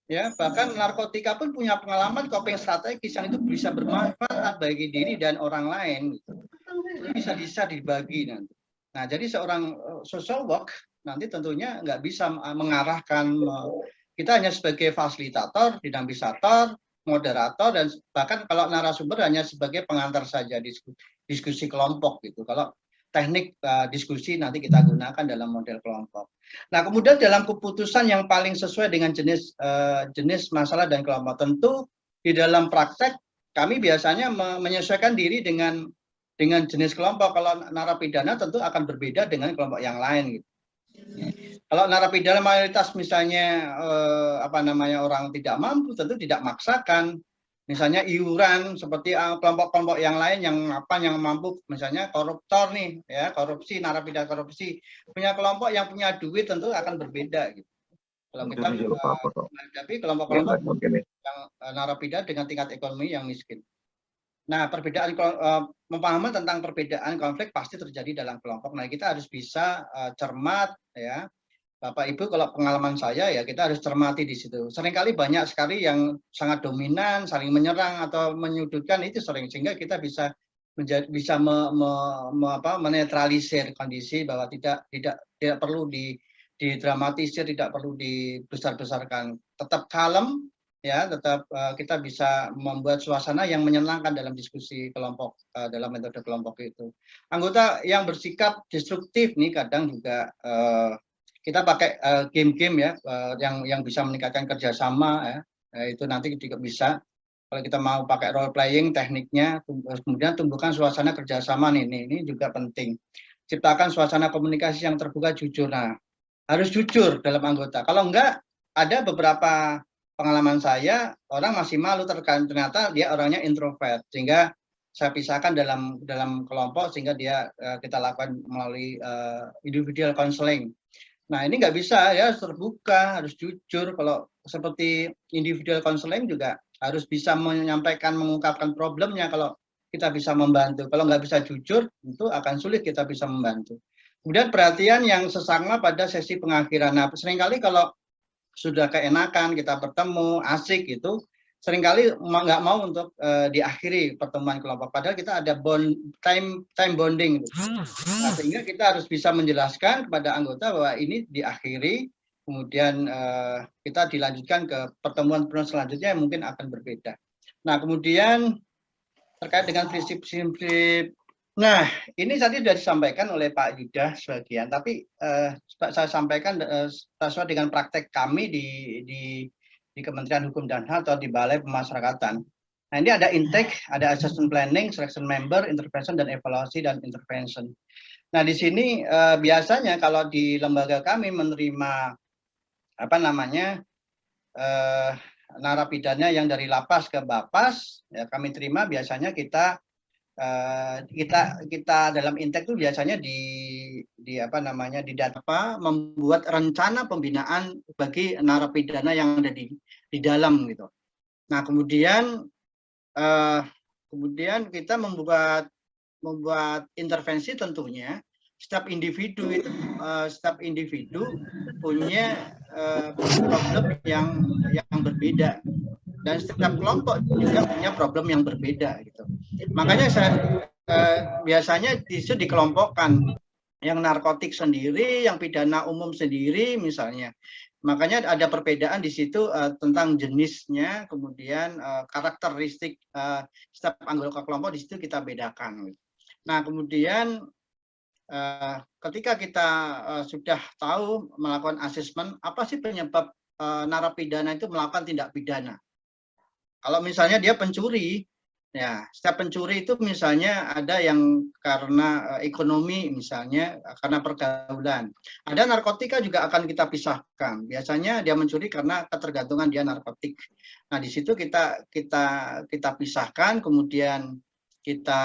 Ya, bahkan narkotika pun punya pengalaman coping strategis yang itu bisa bermanfaat bagi diri dan orang lain. Itu bisa dibagi nanti. Nah, jadi seorang social work nanti tentunya nggak bisa mengarahkan, kita hanya sebagai fasilitator, dinamisator, moderator, dan bahkan kalau narasumber hanya sebagai pengantar saja diskusi kelompok gitu. Kalau teknik diskusi nanti kita gunakan dalam model kelompok. Nah, kemudian dalam keputusan yang paling sesuai dengan jenis masalah dan kelompok, tentu di dalam praktek kami biasanya menyesuaikan diri dengan jenis kelompok. Kalau narapidana tentu akan berbeda dengan kelompok yang lain gitu. Kalau narapidana mayoritas misalnya orang tidak mampu, tentu tidak maksakan. Misalnya iuran seperti kelompok-kelompok yang lain yang mampu, misalnya koruptor nih ya, korupsi, narapidana korupsi, punya kelompok yang punya duit tentu akan berbeda gitu. Kalau kita menghadapi kelompok-kelompok yang narapidana dengan tingkat ekonomi yang miskin. Nah, pemahaman tentang perbedaan konflik pasti terjadi dalam kelompok. Nah, kita harus bisa cermat ya, Bapak Ibu, kalau pengalaman saya ya kita harus cermati di situ. Seringkali banyak sekali yang sangat dominan, saling menyerang atau menyudutkan itu sering, sehingga kita bisa menetralisir kondisi bahwa tidak perlu didramatisir, tidak perlu dibesar-besarkan. Tetap kalem, ya, tetap kita bisa membuat suasana yang menyenangkan dalam diskusi kelompok, dalam metode kelompok itu. Anggota yang bersikap destruktif nih kadang juga kita pakai game-game ya, yang bisa meningkatkan kerjasama ya, itu nanti juga bisa. Kalau kita mau pakai role playing tekniknya, kemudian tumbuhkan suasana kerjasama ini juga penting. Ciptakan suasana komunikasi yang terbuka, jujur. Nah, harus jujur dalam anggota. Kalau enggak, ada beberapa pengalaman saya, orang masih malu ternyata dia orangnya introvert, sehingga saya pisahkan dalam kelompok, sehingga dia kita lakukan melalui individual counseling. Nah, ini nggak bisa ya, harus terbuka, harus jujur. Kalau seperti individual counseling juga harus bisa menyampaikan, mengungkapkan problemnya. Kalau kita bisa membantu, kalau nggak bisa jujur, itu akan sulit kita bisa membantu. Kemudian perhatian yang sesama pada sesi pengakhiran. Nah, seringkali kalau sudah keenakan, kita bertemu, asik gitu, seringkali nggak mau untuk diakhiri pertemuan kelompok. Padahal kita ada time bonding. Gitu. Nah, sehingga kita harus bisa menjelaskan kepada anggota bahwa ini diakhiri, kemudian kita dilanjutkan ke pertemuan selanjutnya yang mungkin akan berbeda. Nah, kemudian terkait dengan prinsip-prinsip, nah ini tadi sudah disampaikan oleh Pak Yuda sebagian, tapi saya sampaikan sesuai dengan praktek kami di Kementerian Hukum dan HAM atau di Balai Pemasyarakatan. Nah, ini ada intake, ada assessment planning, selection member, intervention, dan evaluasi dan intervention. Nah, di sini biasanya kalau di lembaga kami menerima narapidana yang dari lapas ke Bapas, ya, kami terima biasanya kita dalam intake itu biasanya membuat rencana pembinaan bagi narapidana yang ada di dalam gitu. Nah, kemudian kita membuat intervensi. Tentunya setiap individu punya problem yang berbeda, dan setiap kelompok juga punya problem yang berbeda gitu. Makanya saya biasanya dikelompokkan, yang narkotik sendiri, yang pidana umum sendiri misalnya. Makanya ada perbedaan di situ tentang jenisnya, kemudian karakteristik setiap anggota kelompok di situ kita bedakan. Nah, kemudian ketika kita sudah tahu melakukan asesmen, apa sih penyebab narapidana itu melakukan tindak pidana? Kalau misalnya dia pencuri, ya setiap pencuri itu misalnya ada yang karena ekonomi, misalnya karena pergaulan. Ada narkotika juga akan kita pisahkan. Biasanya dia mencuri karena ketergantungan dia narkotik. Nah, di situ kita pisahkan, kemudian kita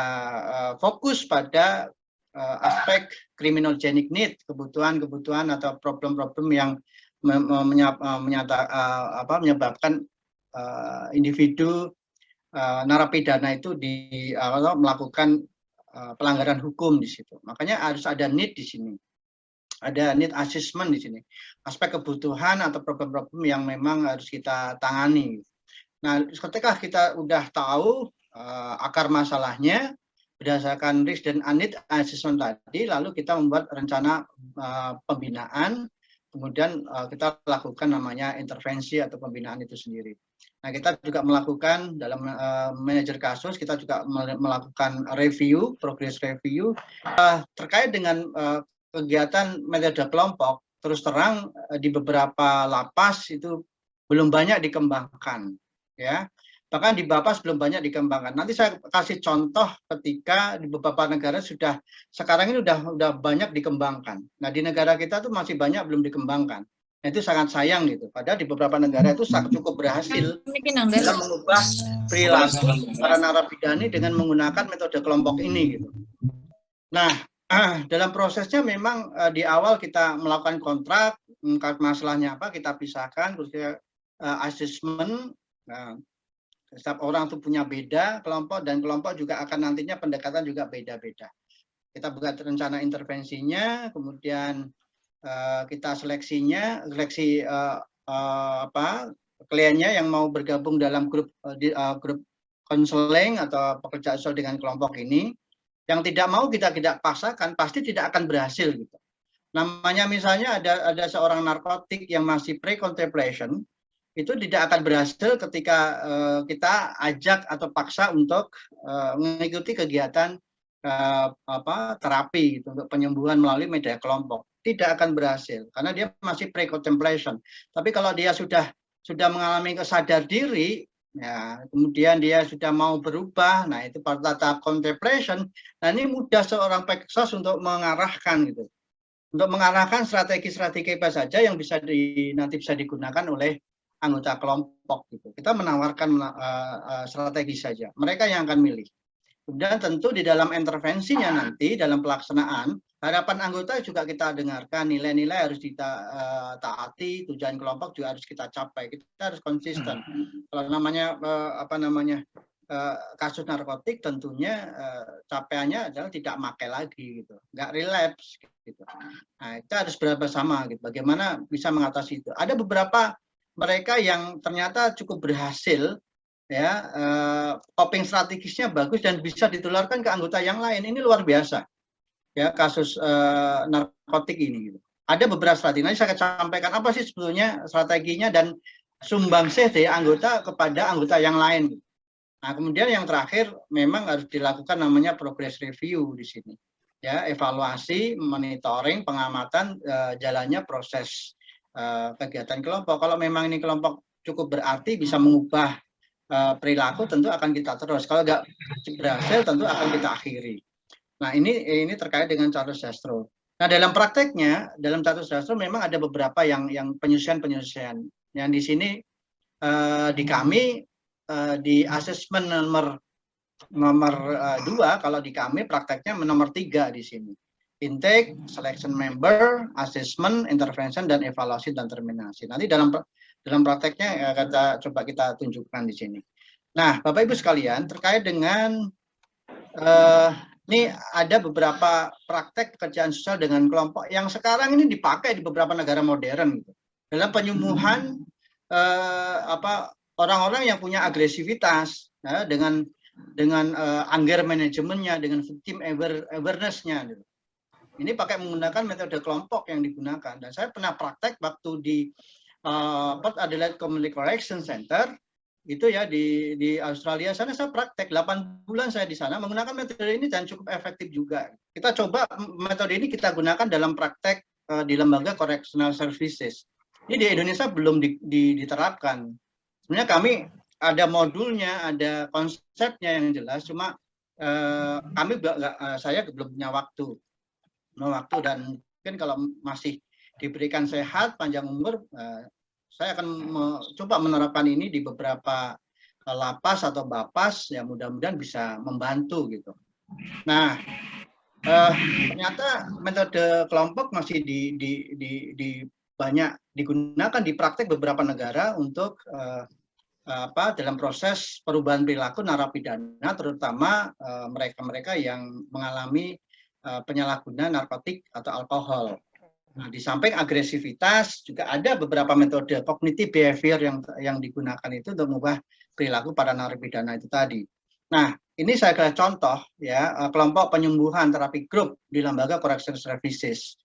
fokus pada aspek criminogenic need, kebutuhan atau problem-problem yang menyebabkan individu narapidana itu melakukan pelanggaran hukum di situ. Makanya harus ada need di sini, ada need assessment di sini, aspek kebutuhan atau problem-problem yang memang harus kita tangani. Nah, ketika kita udah tahu akar masalahnya berdasarkan risk dan need assessment tadi, lalu kita membuat rencana pembinaan, kemudian kita lakukan namanya intervensi atau pembinaan itu sendiri. Nah, kita juga melakukan dalam manajer kasus, kita juga melakukan review, progress review terkait dengan kegiatan metode kelompok. Terus terang di beberapa lapas itu belum banyak dikembangkan, ya. Bahkan di Bapas belum banyak dikembangkan. Nanti saya kasih contoh ketika di beberapa negara sekarang ini udah banyak dikembangkan. Nah, di negara kita tuh masih banyak belum dikembangkan. Nah, itu sangat sayang gitu. Padahal di beberapa negara itu cukup berhasil dalam mengubah perilaku para narapidana dengan menggunakan metode kelompok ini gitu. Nah, dalam prosesnya memang di awal kita melakukan kontrak, masalahnya apa, kita pisahkan, terus assessment. Setiap orang itu punya beda kelompok, dan kelompok juga akan nantinya pendekatan juga beda-beda. Kita buat rencana intervensinya, kemudian kita seleksi kliennya yang mau bergabung dalam grup konseling atau pekerjaan sosial dengan kelompok ini. Yang tidak mau kita tidak paksakan, pasti tidak akan berhasil gitu. Namanya misalnya ada seorang narkotik yang masih pre-contemplation, itu tidak akan berhasil ketika kita ajak atau paksa untuk mengikuti kegiatan terapi gitu, untuk penyembuhan melalui media kelompok. Tidak akan berhasil karena dia masih pre-contemplation. Tapi kalau dia sudah mengalami kesadar diri, ya, kemudian dia sudah mau berubah, nah itu pada tahap contemplation. Nah ini mudah seorang peksos untuk mengarahkan gitu, untuk mengarahkan strategi-strategi apa saja yang nanti bisa digunakan oleh anggota kelompok gitu. Kita menawarkan strategi saja, mereka yang akan milih. Kemudian tentu di dalam intervensinya nanti dalam pelaksanaan, harapan anggota juga kita dengarkan, nilai-nilai harus ditaati, tujuan kelompok juga harus kita capai. Kita harus konsisten. Kalau namanya kasus narkotik, tentunya capaiannya adalah tidak pakai lagi gitu, nggak relapse gitu. Nah, kita harus bersama gitu. Bagaimana bisa mengatasi itu? Ada beberapa mereka yang ternyata cukup berhasil. Ya, coping strategisnya bagus dan bisa ditularkan ke anggota yang lain. Ini luar biasa ya kasus narkotik ini gitu. Ada beberapa strategi. Nanti saya akan sampaikan apa sih sebetulnya strateginya dan sumbangsih dari anggota kepada anggota yang lain. Nah, kemudian yang terakhir memang harus dilakukan namanya progress review di sini. Ya, evaluasi, monitoring, pengamatan jalannya proses kegiatan kelompok. Kalau memang ini kelompok cukup berarti bisa mengubah perilaku, tentu akan kita terus. Kalau nggak berhasil, tentu akan kita akhiri. Nah, ini terkait dengan Charles Sastro. Nah, dalam prakteknya, dalam Charles Sastro memang ada beberapa yang penyelesaian. Yang di sini di kami di asesmen nomor 2, kalau di kami prakteknya nomor 3 di sini. Intake, selection member, assessment, intervention, dan evaluasi dan terminasi. Nanti dalam prakteknya coba kita tunjukkan di sini. Nah, Bapak Ibu sekalian, terkait dengan ini ada beberapa praktek pekerjaan sosial dengan kelompok yang sekarang ini dipakai di beberapa negara modern gitu. Dalam penyembuhan orang-orang yang punya agresivitas ya, dengan anger manajemennya, dengan victim awareness-nya gitu. Ini pakai menggunakan metode kelompok yang digunakan. Dan saya pernah praktek waktu di Port Adelaide Community Correction Center itu ya di Australia sana. Saya praktek 8 bulan saya di sana menggunakan metode ini dan cukup efektif juga. Kita coba metode ini kita gunakan dalam praktek di lembaga correctional services. Ini di Indonesia belum diterapkan. Sebenarnya kami ada modulnya, ada konsepnya yang jelas, cuma saya belum punya waktu dan mungkin kalau masih diberikan sehat, panjang umur, saya akan coba menerapkan ini di beberapa lapas atau bapas, ya mudah-mudahan bisa membantu gitu. Nah, ternyata metode kelompok masih banyak digunakan di praktek beberapa negara untuk dalam proses perubahan perilaku narapidana, terutama mereka-mereka yang mengalami penyalahgunaan narkotik atau alkohol. Nah, di samping agresivitas juga ada beberapa metode cognitive behavior yang digunakan itu untuk mengubah perilaku pada narapidana itu tadi. Nah, ini saya kasih contoh ya kelompok penyembuhan terapi grup di lembaga correctional services.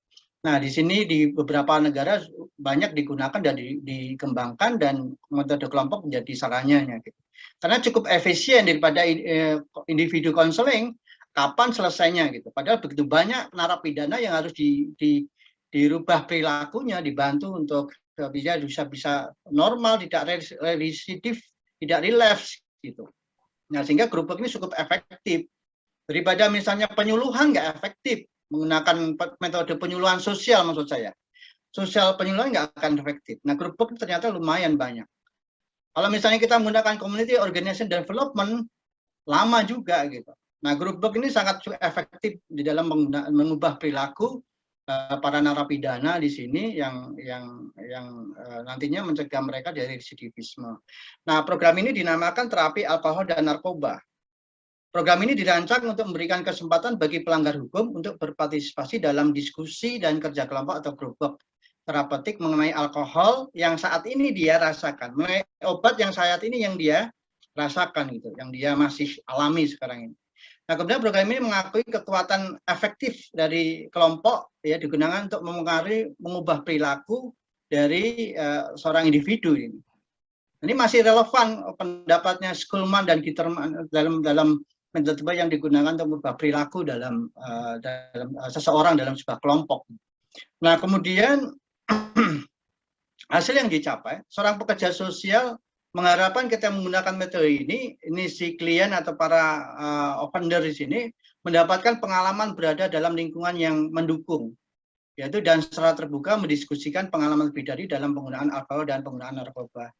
Nah, di sini di beberapa negara banyak digunakan dan dikembangkan dan metode kelompok menjadi sarannya gitu. Karena cukup efisien daripada individu konseling. Kapan selesainya gitu. Padahal begitu banyak narapidana yang harus dirubah perilakunya, dibantu untuk bisa normal, tidak residif, tidak relapse gitu. Nah, sehingga grup ini cukup efektif. Daripada misalnya penyuluhan nggak efektif, menggunakan metode penyuluhan sosial maksud saya. Sosial penyuluhan nggak akan efektif. Nah, grup ternyata lumayan banyak. Kalau misalnya kita menggunakan community organization development, lama juga gitu. Nah, grup ini sangat efektif di dalam mengubah perilaku para narapidana di sini yang nantinya mencegah mereka dari residivisme. Nah, program ini dinamakan terapi alkohol dan narkoba. Program ini dirancang untuk memberikan kesempatan bagi pelanggar hukum untuk berpartisipasi dalam diskusi dan kerja kelompok atau grup work terapeutik mengenai alkohol yang saat ini dia rasakan, mengenai obat yang saat ini yang dia rasakan gitu, yang dia masih alami sekarang ini. Nah, kemudian program ini mengakui kekuatan efektif dari kelompok ya digunakan untuk mempengaruhi mengubah perilaku dari seorang individu ini. Ini masih relevan pendapatnya Schulman dan Gitterman dalam metode yang digunakan untuk mengubah perilaku dalam seseorang dalam sebuah kelompok. Nah, kemudian hasil yang dicapai, seorang pekerja sosial mengharapkan kita menggunakan metode ini si klien atau para offender di sini mendapatkan pengalaman berada dalam lingkungan yang mendukung, yaitu dan secara terbuka mendiskusikan pengalaman pribadi dalam penggunaan alkohol dan penggunaan narkoba.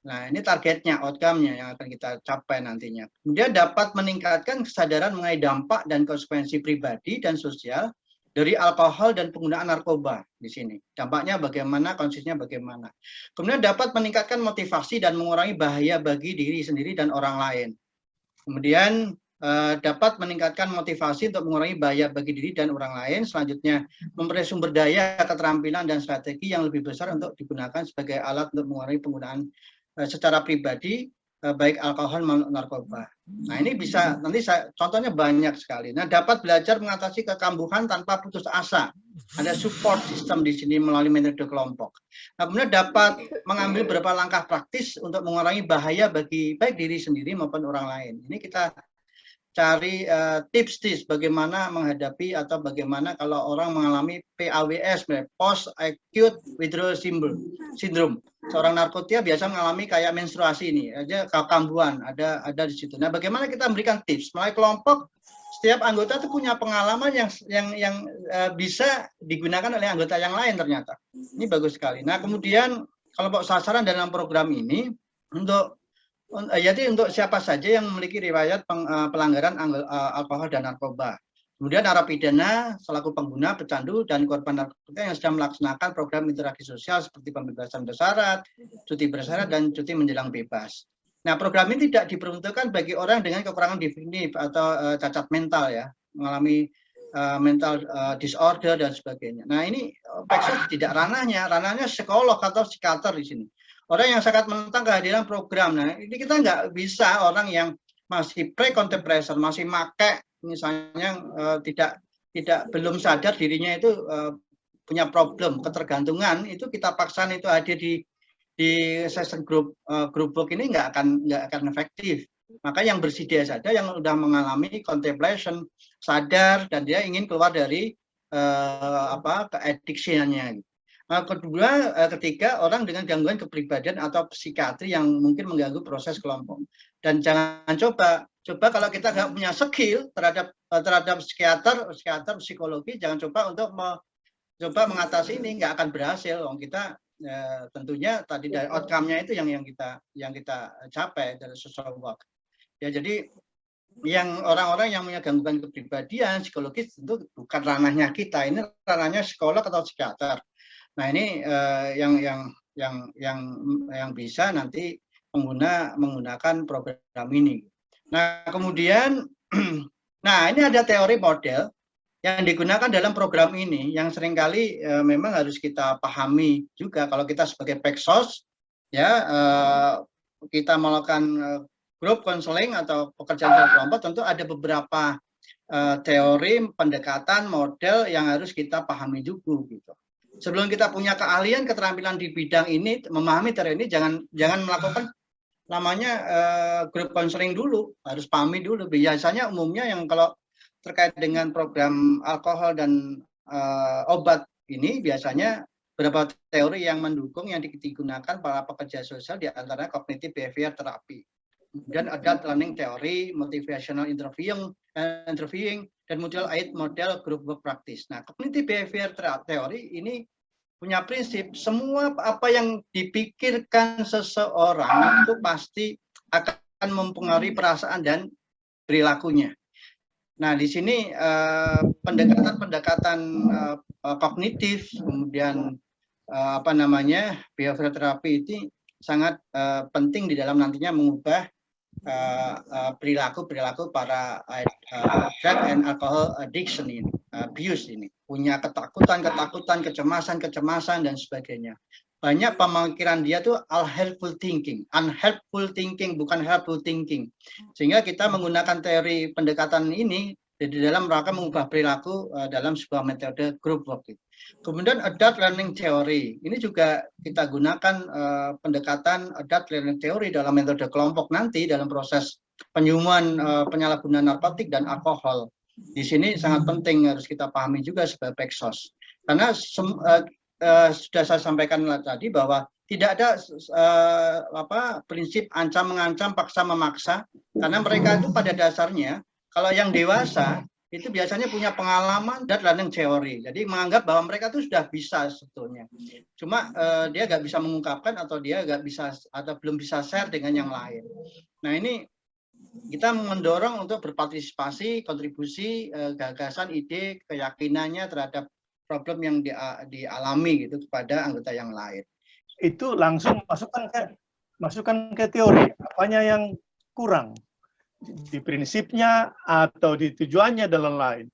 Nah, ini targetnya, outcome-nya yang akan kita capai nantinya. Kemudian dapat meningkatkan kesadaran mengenai dampak dan konsekuensi pribadi dan sosial dari alkohol dan penggunaan narkoba di sini. Dampaknya bagaimana, konsekuensinya bagaimana. Kemudian dapat meningkatkan motivasi dan mengurangi bahaya bagi diri sendiri dan orang lain. Kemudian dapat meningkatkan motivasi untuk mengurangi bahaya bagi diri dan orang lain. Selanjutnya, memperoleh sumber daya, keterampilan, dan strategi yang lebih besar untuk digunakan sebagai alat untuk mengurangi penggunaan secara pribadi, baik alkohol maupun narkoba. Nah, ini bisa nanti contohnya banyak sekali. Nah, dapat belajar mengatasi kekambuhan tanpa putus asa. Ada support system di sini melalui metode kelompok. Nah, kemudian dapat mengambil beberapa langkah praktis untuk mengurangi bahaya bagi baik diri sendiri maupun orang lain. Ini kita cari tips-tips bagaimana menghadapi atau bagaimana kalau orang mengalami PAWS, post acute withdrawal syndrome. Seorang narkotika biasa mengalami kayak menstruasi ini, aja kekambuhan ada di situ. Nah, bagaimana kita memberikan tips melalui kelompok? Setiap anggota itu punya pengalaman yang bisa digunakan oleh anggota yang lain ternyata. Ini bagus sekali. Nah, kemudian kelompok sasaran dalam program ini jadi untuk siapa saja yang memiliki riwayat pelanggaran alkohol dan narkoba. Kemudian narapidana selaku pengguna, pecandu, dan korban narkotika yang sedang melaksanakan program interaksi sosial seperti pembebasan bersyarat, cuti bersyarat, dan cuti menjelang bebas. Nah, program ini tidak diperuntukkan bagi orang dengan kekurangan definitif atau cacat mental ya, mengalami mental disorder dan sebagainya. Nah, ini tidak ranahnya psikolog atau psikiater di sini. Orang yang sangat menentang kehadiran program. Nah, ini kita nggak bisa orang yang masih pre-contemplation, masih make, misalnya belum sadar dirinya itu punya problem ketergantungan, itu kita paksakan itu hadir di session group work ini nggak akan efektif. Maka yang bersedia saja yang sudah mengalami contemplation, sadar dan dia ingin keluar dari ke-addiction-nya. Nah, kedua, ketiga, orang dengan gangguan kepribadian atau psikiatri yang mungkin mengganggu proses kelompok. Dan jangan coba kalau kita nggak punya skill terhadap psikiater, psikologi, jangan coba untuk mengatasi ini, nggak akan berhasil. Kita tentunya tadi dari outcome-nya itu yang kita capai dari social work. Ya, jadi yang orang-orang yang punya gangguan kepribadian psikologis tentu bukan ranahnya kita, ini ranahnya psikolog atau psikiater. Nah, ini yang bisa nanti menggunakan program ini. Nah, kemudian ini ada teori model yang digunakan dalam program ini yang seringkali memang harus kita pahami juga kalau kita sebagai peksos ya kita melakukan grup konseling atau pekerjaan kelompok, tentu ada beberapa teori pendekatan model yang harus kita pahami juga gitu. Sebelum kita punya keahlian keterampilan di bidang ini, memahami teori ini, jangan melakukan namanya grup konseling dulu, harus pahami dulu. Biasanya umumnya yang kalau terkait dengan program alkohol dan obat ini biasanya beberapa teori yang mendukung yang digunakan para pekerja sosial, di antaranya cognitive behavior therapy. Kemudian ada learning teori, motivational interviewing, dan model group work practice. Nah, cognitive behavior teori ini punya prinsip semua apa yang dipikirkan seseorang itu pasti akan mempengaruhi perasaan dan perilakunya. Nah, di sini pendekatan kognitif, kemudian behavior therapy itu sangat penting di dalam nantinya mengubah perilaku para drug and alcohol addiction ini, abuse ini, punya ketakutan, kecemasan dan sebagainya. Banyak pemikiran dia tuh unhelpful thinking, bukan helpful thinking. Sehingga kita menggunakan teori pendekatan ini di dalam rangka mengubah perilaku dalam sebuah metode group work. Kemudian adult learning theory, ini juga kita gunakan pendekatan adult learning theory dalam metode kelompok nanti dalam proses penyembuhan penyalahgunaan narkotik dan alkohol. Di sini sangat penting harus kita pahami juga sebagai backsource. Karena sudah saya sampaikan tadi bahwa tidak ada prinsip ancam mengancam, paksa memaksa, karena mereka itu pada dasarnya kalau yang dewasa itu biasanya punya pengalaman dan learning theory, jadi menganggap bahwa mereka itu sudah bisa sebetulnya, cuma dia nggak bisa mengungkapkan atau dia nggak bisa atau belum bisa share dengan yang lain. Nah ini kita mendorong untuk berpartisipasi, kontribusi gagasan, ide, keyakinannya terhadap problem yang dialami gitu kepada anggota yang lain.
Itu langsung masukkan ke teori, apanya yang kurang di prinsipnya atau di tujuannya dan lain-lain.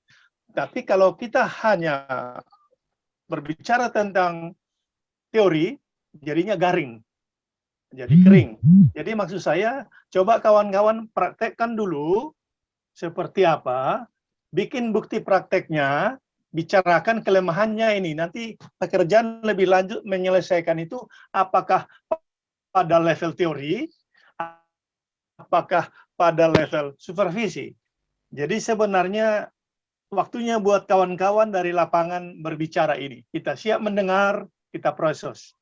Tapi kalau kita hanya berbicara tentang teori, jadinya garing, jadi kering. Jadi maksud saya, coba kawan-kawan praktekkan dulu seperti apa, bikin bukti prakteknya, bicarakan kelemahannya ini. Nanti pekerjaan lebih lanjut menyelesaikan itu apakah pada level teori, apakah pada level supervisi. Jadi sebenarnya waktunya buat kawan-kawan dari lapangan berbicara ini. Kita siap mendengar, kita proses.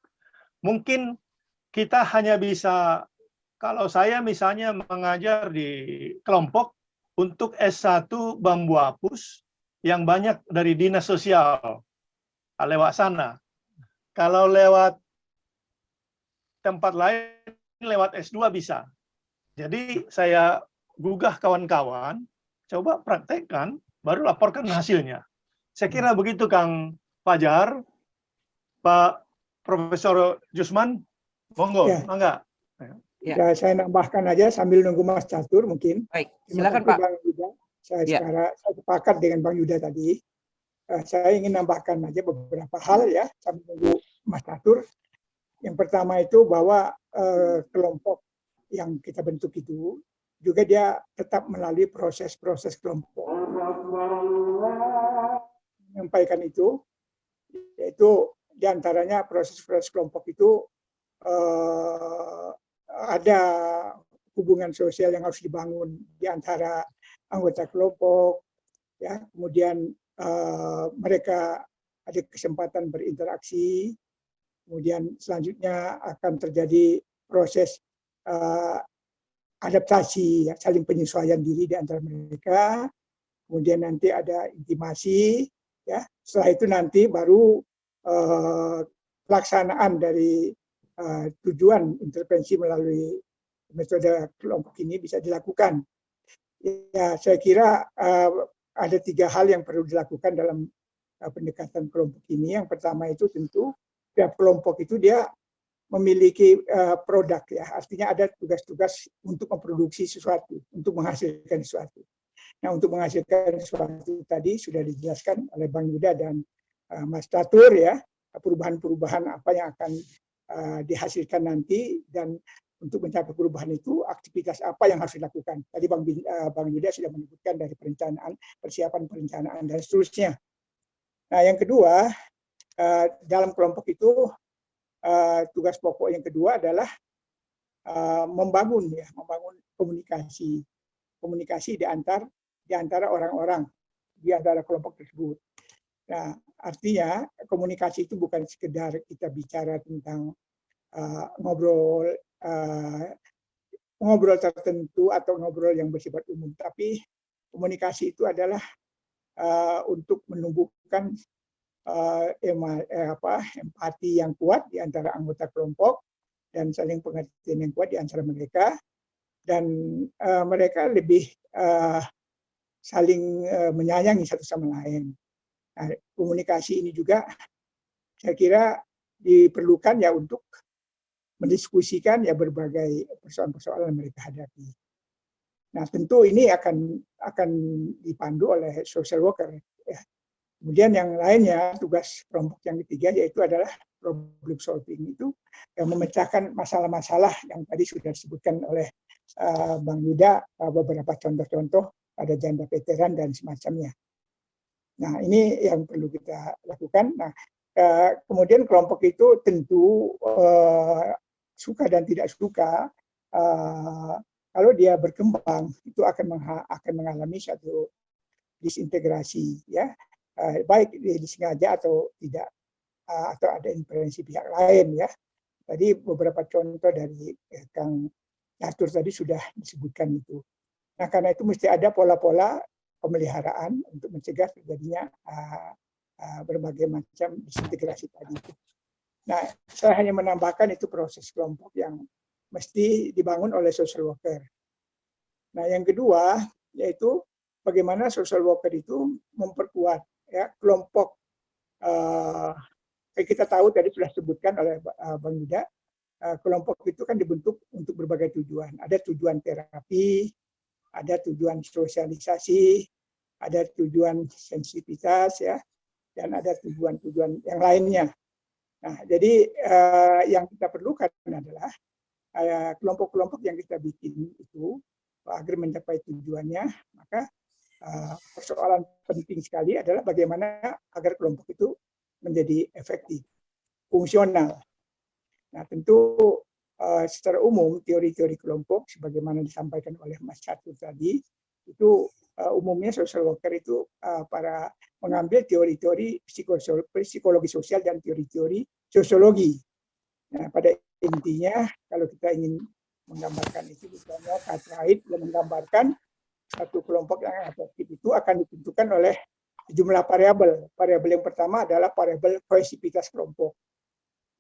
Mungkin kita hanya bisa, kalau saya misalnya mengajar di kelompok untuk S1 bambu apus, yang banyak dari dinas sosial lewat sana. Kalau lewat tempat lain, lewat S2 bisa. Jadi saya gugah kawan-kawan, coba praktekkan, baru laporkan hasilnya. Saya kira begitu Kang Fajar, Pak Profesor Jusman, monggo,
ya.
Mangga.
Ya, saya nambahkan aja sambil nunggu Mas Catur mungkin.
Baik, silakan Pak.
Bang Yuda. Saya sepakat dengan Bang Yuda tadi. Saya ingin nambahkan aja beberapa hal ya sambil nunggu Mas Catur. Yang pertama itu bahwa kelompok yang kita bentuk itu juga dia tetap melalui proses-proses kelompok. Menyampaikan itu, yaitu diantaranya proses-proses kelompok itu ada hubungan sosial yang harus dibangun di antara anggota kelompok, ya, kemudian mereka ada kesempatan berinteraksi, kemudian selanjutnya akan terjadi proses adaptasi, ya, saling penyesuaian diri di antara mereka, kemudian nanti ada intimasi, ya, setelah itu nanti baru pelaksanaan dari tujuan intervensi melalui metode kelompok ini bisa dilakukan. Ya, saya kira ada 3 hal yang perlu dilakukan dalam pendekatan kelompok ini. Yang pertama itu tentu tiap kelompok itu dia memiliki produk, ya, artinya ada tugas-tugas untuk memproduksi sesuatu, untuk menghasilkan sesuatu. Nah, untuk menghasilkan sesuatu tadi sudah dijelaskan oleh Bang Yuda dan Mas Catur, ya, perubahan-perubahan apa yang akan dihasilkan nanti, dan untuk mencapai perubahan itu aktivitas apa yang harus dilakukan. Tadi Bang Yuda sudah menyebutkan dari perencanaan, persiapan perencanaan dan seterusnya. Nah, yang kedua, dalam kelompok itu tugas pokok yang kedua adalah membangun komunikasi di antara orang-orang di antara kelompok tersebut. Nah, artinya komunikasi itu bukan sekedar kita bicara tentang ngobrol tertentu atau ngobrol yang bersifat umum, tapi komunikasi itu adalah untuk menumbuhkan empati yang kuat di antara anggota kelompok dan saling pengertian yang kuat di antara mereka, dan mereka lebih saling menyayangi satu sama lain. Nah, komunikasi ini juga saya kira diperlukan ya untuk mendiskusikan ya berbagai persoalan-persoalan yang mereka hadapi. Nah, tentu ini akan dipandu oleh social worker. Ya. Kemudian yang lainnya, tugas kelompok yang ketiga yaitu adalah problem solving, itu yang memecahkan masalah-masalah yang tadi sudah disebutkan oleh Bang Yuda, beberapa contoh-contoh pada janda veteran dan semacamnya. Nah, ini yang perlu kita lakukan. Nah, kemudian kelompok itu tentu suka dan tidak suka, kalau dia berkembang itu akan mengalami satu disintegrasi, ya, baik disengaja atau tidak, atau ada intervensi pihak lain, ya. Tadi beberapa contoh dari Kang Catur tadi sudah disebutkan itu. Nah, karena itu mesti ada pola-pola pemeliharaan untuk mencegah terjadinya berbagai macam disintegrasi tadi itu. Nah, saya hanya menambahkan itu proses kelompok yang mesti dibangun oleh social worker. Nah, yang kedua yaitu bagaimana social worker itu memperkuat, ya, kelompok. Kita tahu tadi sudah disebutkan oleh Bang Yuda, kelompok itu kan dibentuk untuk berbagai tujuan. Ada tujuan terapi, ada tujuan sosialisasi, ada tujuan sensitivitas, ya, dan ada tujuan-tujuan yang lainnya. Nah, jadi yang kita perlukan adalah kelompok-kelompok yang kita bikin itu agar mencapai tujuannya, maka persoalan penting sekali adalah bagaimana agar kelompok itu menjadi efektif, fungsional. Nah, tentu secara umum teori-teori kelompok sebagaimana disampaikan oleh Mas Catur tadi itu umumnya social worker itu para mengambil teori-teori psikologi sosial dan teori-teori sosiologi. Nah, pada intinya kalau kita ingin menggambarkan itu, misalnya Cartwright menggambarkan satu kelompok yang efektif itu akan ditentukan oleh sejumlah variabel. Variabel yang pertama adalah variabel kohesivitas kelompok.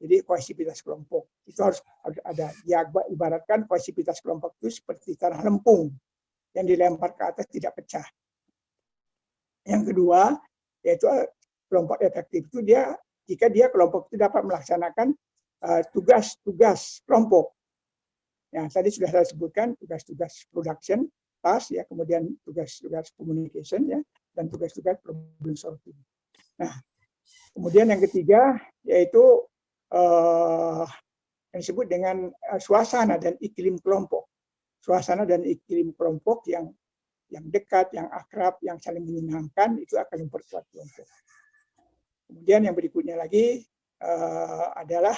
Jadi kohesivitas kelompok itu harus ada. Ya, ibaratkan kohesivitas kelompok itu seperti tanah lempung yang dilempar ke atas tidak pecah. Yang kedua yaitu kelompok efektif itu jika kelompok itu dapat melaksanakan tugas-tugas kelompok. Ya, tadi sudah saya sebutkan tugas-tugas production, task, ya, kemudian tugas-tugas communication, ya, dan tugas-tugas problem solving. Nah, kemudian yang ketiga yaitu yang disebut dengan suasana dan iklim kelompok. Suasana dan iklim kelompok yang dekat, yang akrab, yang saling menyenangkan itu akan memperkuat kelompok. Kemudian yang berikutnya lagi adalah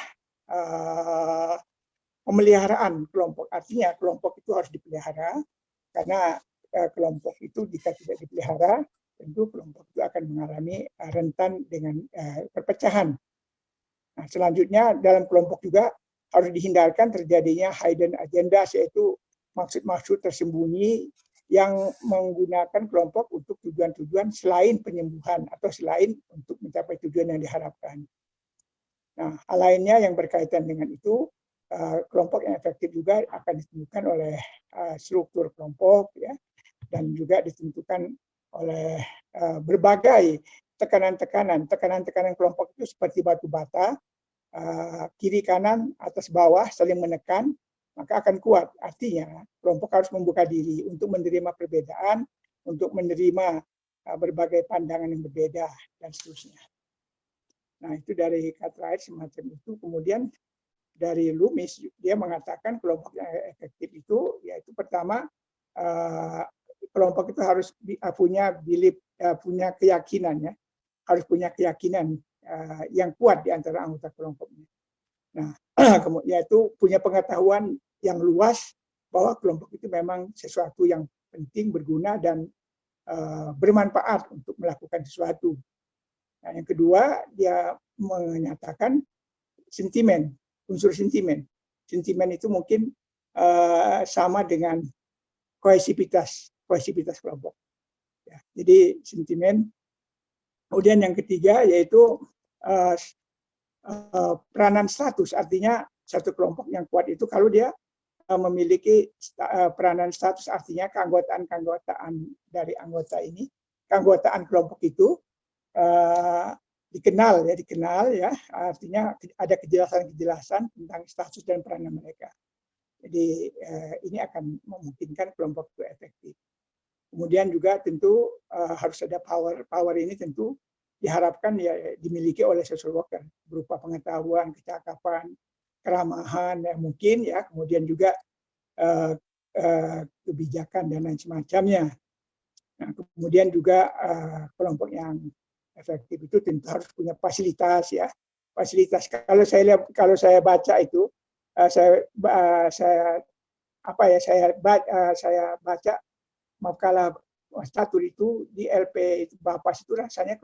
pemeliharaan kelompok. Artinya kelompok itu harus dipelihara karena kelompok itu jika tidak dipelihara tentu kelompok itu akan mengalami rentan dengan perpecahan. Nah, selanjutnya dalam kelompok juga harus dihindarkan terjadinya hidden agenda, yaitu maksud-maksud tersembunyi yang menggunakan kelompok untuk tujuan-tujuan selain penyembuhan atau selain untuk mencapai tujuan yang diharapkan. Nah, hal lainnya yang berkaitan dengan itu, kelompok yang efektif juga akan ditentukan oleh struktur kelompok, ya, dan juga ditentukan oleh berbagai tekanan-tekanan. Tekanan-tekanan kelompok itu seperti batu bata, kiri kanan atas bawah saling menekan, maka akan kuat. Artinya kelompok harus membuka diri untuk menerima perbedaan, untuk menerima berbagai pandangan yang berbeda dan seterusnya. Nah, itu dari Cartwright semacam itu. Kemudian dari Loomis dia mengatakan kelompok yang efektif itu yaitu pertama kelompok itu harus punya keyakinan, ya, harus punya keyakinan yang kuat di antara anggota kelompoknya. Nah, yaitu punya pengetahuan yang luas bahwa kelompok itu memang sesuatu yang penting, berguna, dan bermanfaat untuk melakukan sesuatu. Nah, yang kedua, dia menyatakan sentimen, unsur sentimen. Sentimen itu mungkin sama dengan kohesivitas kelompok. Ya, jadi sentimen. Kemudian yang ketiga yaitu peranan status, artinya satu kelompok yang kuat itu kalau dia memiliki peranan status, artinya keanggotaan dari anggota ini, keanggotaan kelompok itu dikenal, ya, artinya ada kejelasan tentang status dan peranan mereka. Jadi ini akan memungkinkan kelompok itu efektif. Kemudian juga tentu harus ada power. Power ini tentu diharapkan ya dimiliki oleh social worker berupa pengetahuan, kecakapan, keramahan yang mungkin ya, kemudian juga kebijakan dan lain semacamnya. Nah, kemudian juga kelompok yang efektif itu tentu harus punya fasilitas ya. Fasilitas kalau saya baca itu saya baca maaf kalah Mas Catur itu di LP Bapas itu rasanya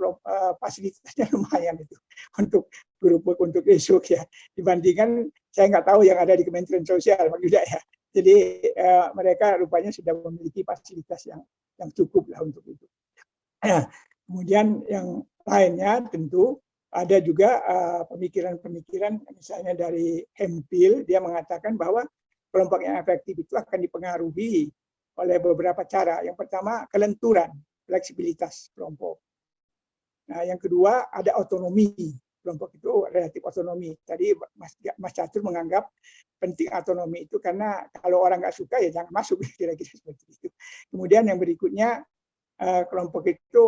fasilitasnya lumayan itu untuk grup untuk besok ya, dibandingkan saya nggak tahu yang ada di Kementerian Sosial juga ya. Jadi mereka rupanya sudah memiliki fasilitas yang cukup lah untuk itu. Kemudian yang lainnya tentu ada juga pemikiran-pemikiran misalnya dari Hemphill, dia mengatakan bahwa kelompok yang efektif itu akan dipengaruhi oleh beberapa cara. Yang pertama kelenturan, fleksibilitas kelompok. Nah, yang kedua ada otonomi. Kelompok itu relatif otonomi. Tadi Mas Catur menganggap penting otonomi itu karena kalau orang nggak suka ya jangan masuk, kira-kira seperti itu. Kemudian yang berikutnya kelompok itu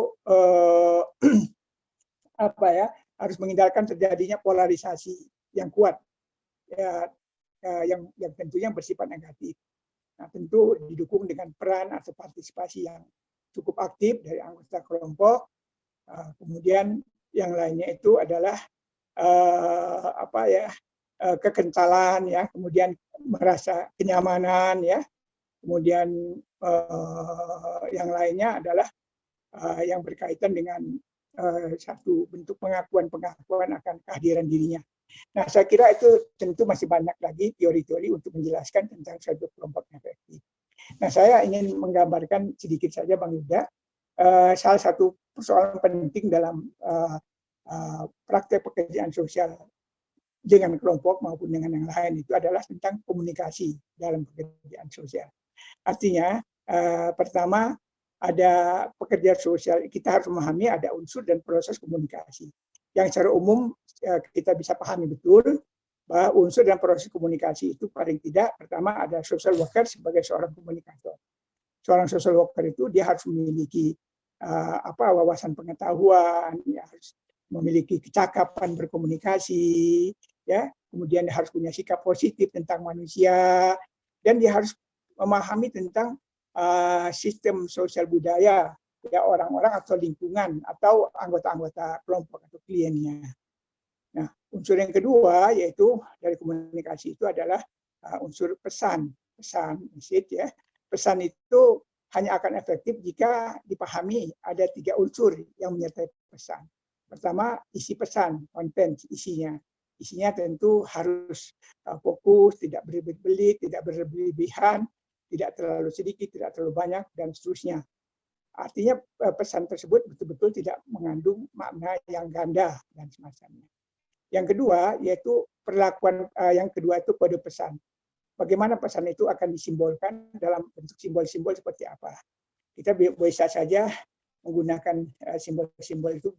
harus menghindarkan terjadinya polarisasi yang kuat, ya, yang tentunya bersifat negatif. Nah, tentu didukung dengan peran atau partisipasi yang cukup aktif dari anggota kelompok. Kemudian yang lainnya itu adalah kekentalan ya, kemudian merasa kenyamanan ya, kemudian yang lainnya adalah yang berkaitan dengan satu bentuk pengakuan akan kehadiran dirinya. Nah, saya kira itu tentu masih banyak lagi teori-teori untuk menjelaskan tentang suatu kelompok efektif. Nah, saya ingin menggambarkan sedikit saja Bang Yuda, salah satu persoalan penting dalam praktek pekerjaan sosial dengan kelompok maupun dengan yang lain itu adalah tentang komunikasi dalam pekerjaan sosial. Artinya, pertama, ada pekerjaan sosial, kita harus memahami ada unsur dan proses komunikasi. Yang secara umum kita bisa pahami betul bahwa unsur dan proses komunikasi itu paling tidak, pertama ada social worker sebagai seorang komunikator. Seorang social worker itu dia harus memiliki wawasan pengetahuan, ya, harus memiliki kecakapan berkomunikasi, ya, kemudian dia harus punya sikap positif tentang manusia, dan dia harus memahami tentang sistem sosial budaya ya orang-orang atau lingkungan atau anggota-anggota kelompok atau kliennya. Nah, unsur yang kedua yaitu dari komunikasi itu adalah unsur pesan message ya. Pesan itu hanya akan efektif jika dipahami ada 3 unsur yang menyertai pesan. Pertama, isi pesan, konten isinya. Isinya tentu harus fokus, tidak berbelit-belit, tidak berlebihan, tidak terlalu sedikit, tidak terlalu banyak, dan seterusnya. Artinya pesan tersebut betul-betul tidak mengandung makna yang ganda dan semacamnya. Yang kedua yaitu perlakuan, yang kedua itu kode pesan. Bagaimana pesan itu akan disimbolkan dalam bentuk simbol-simbol seperti apa. Kita bisa saja menggunakan simbol-simbol itu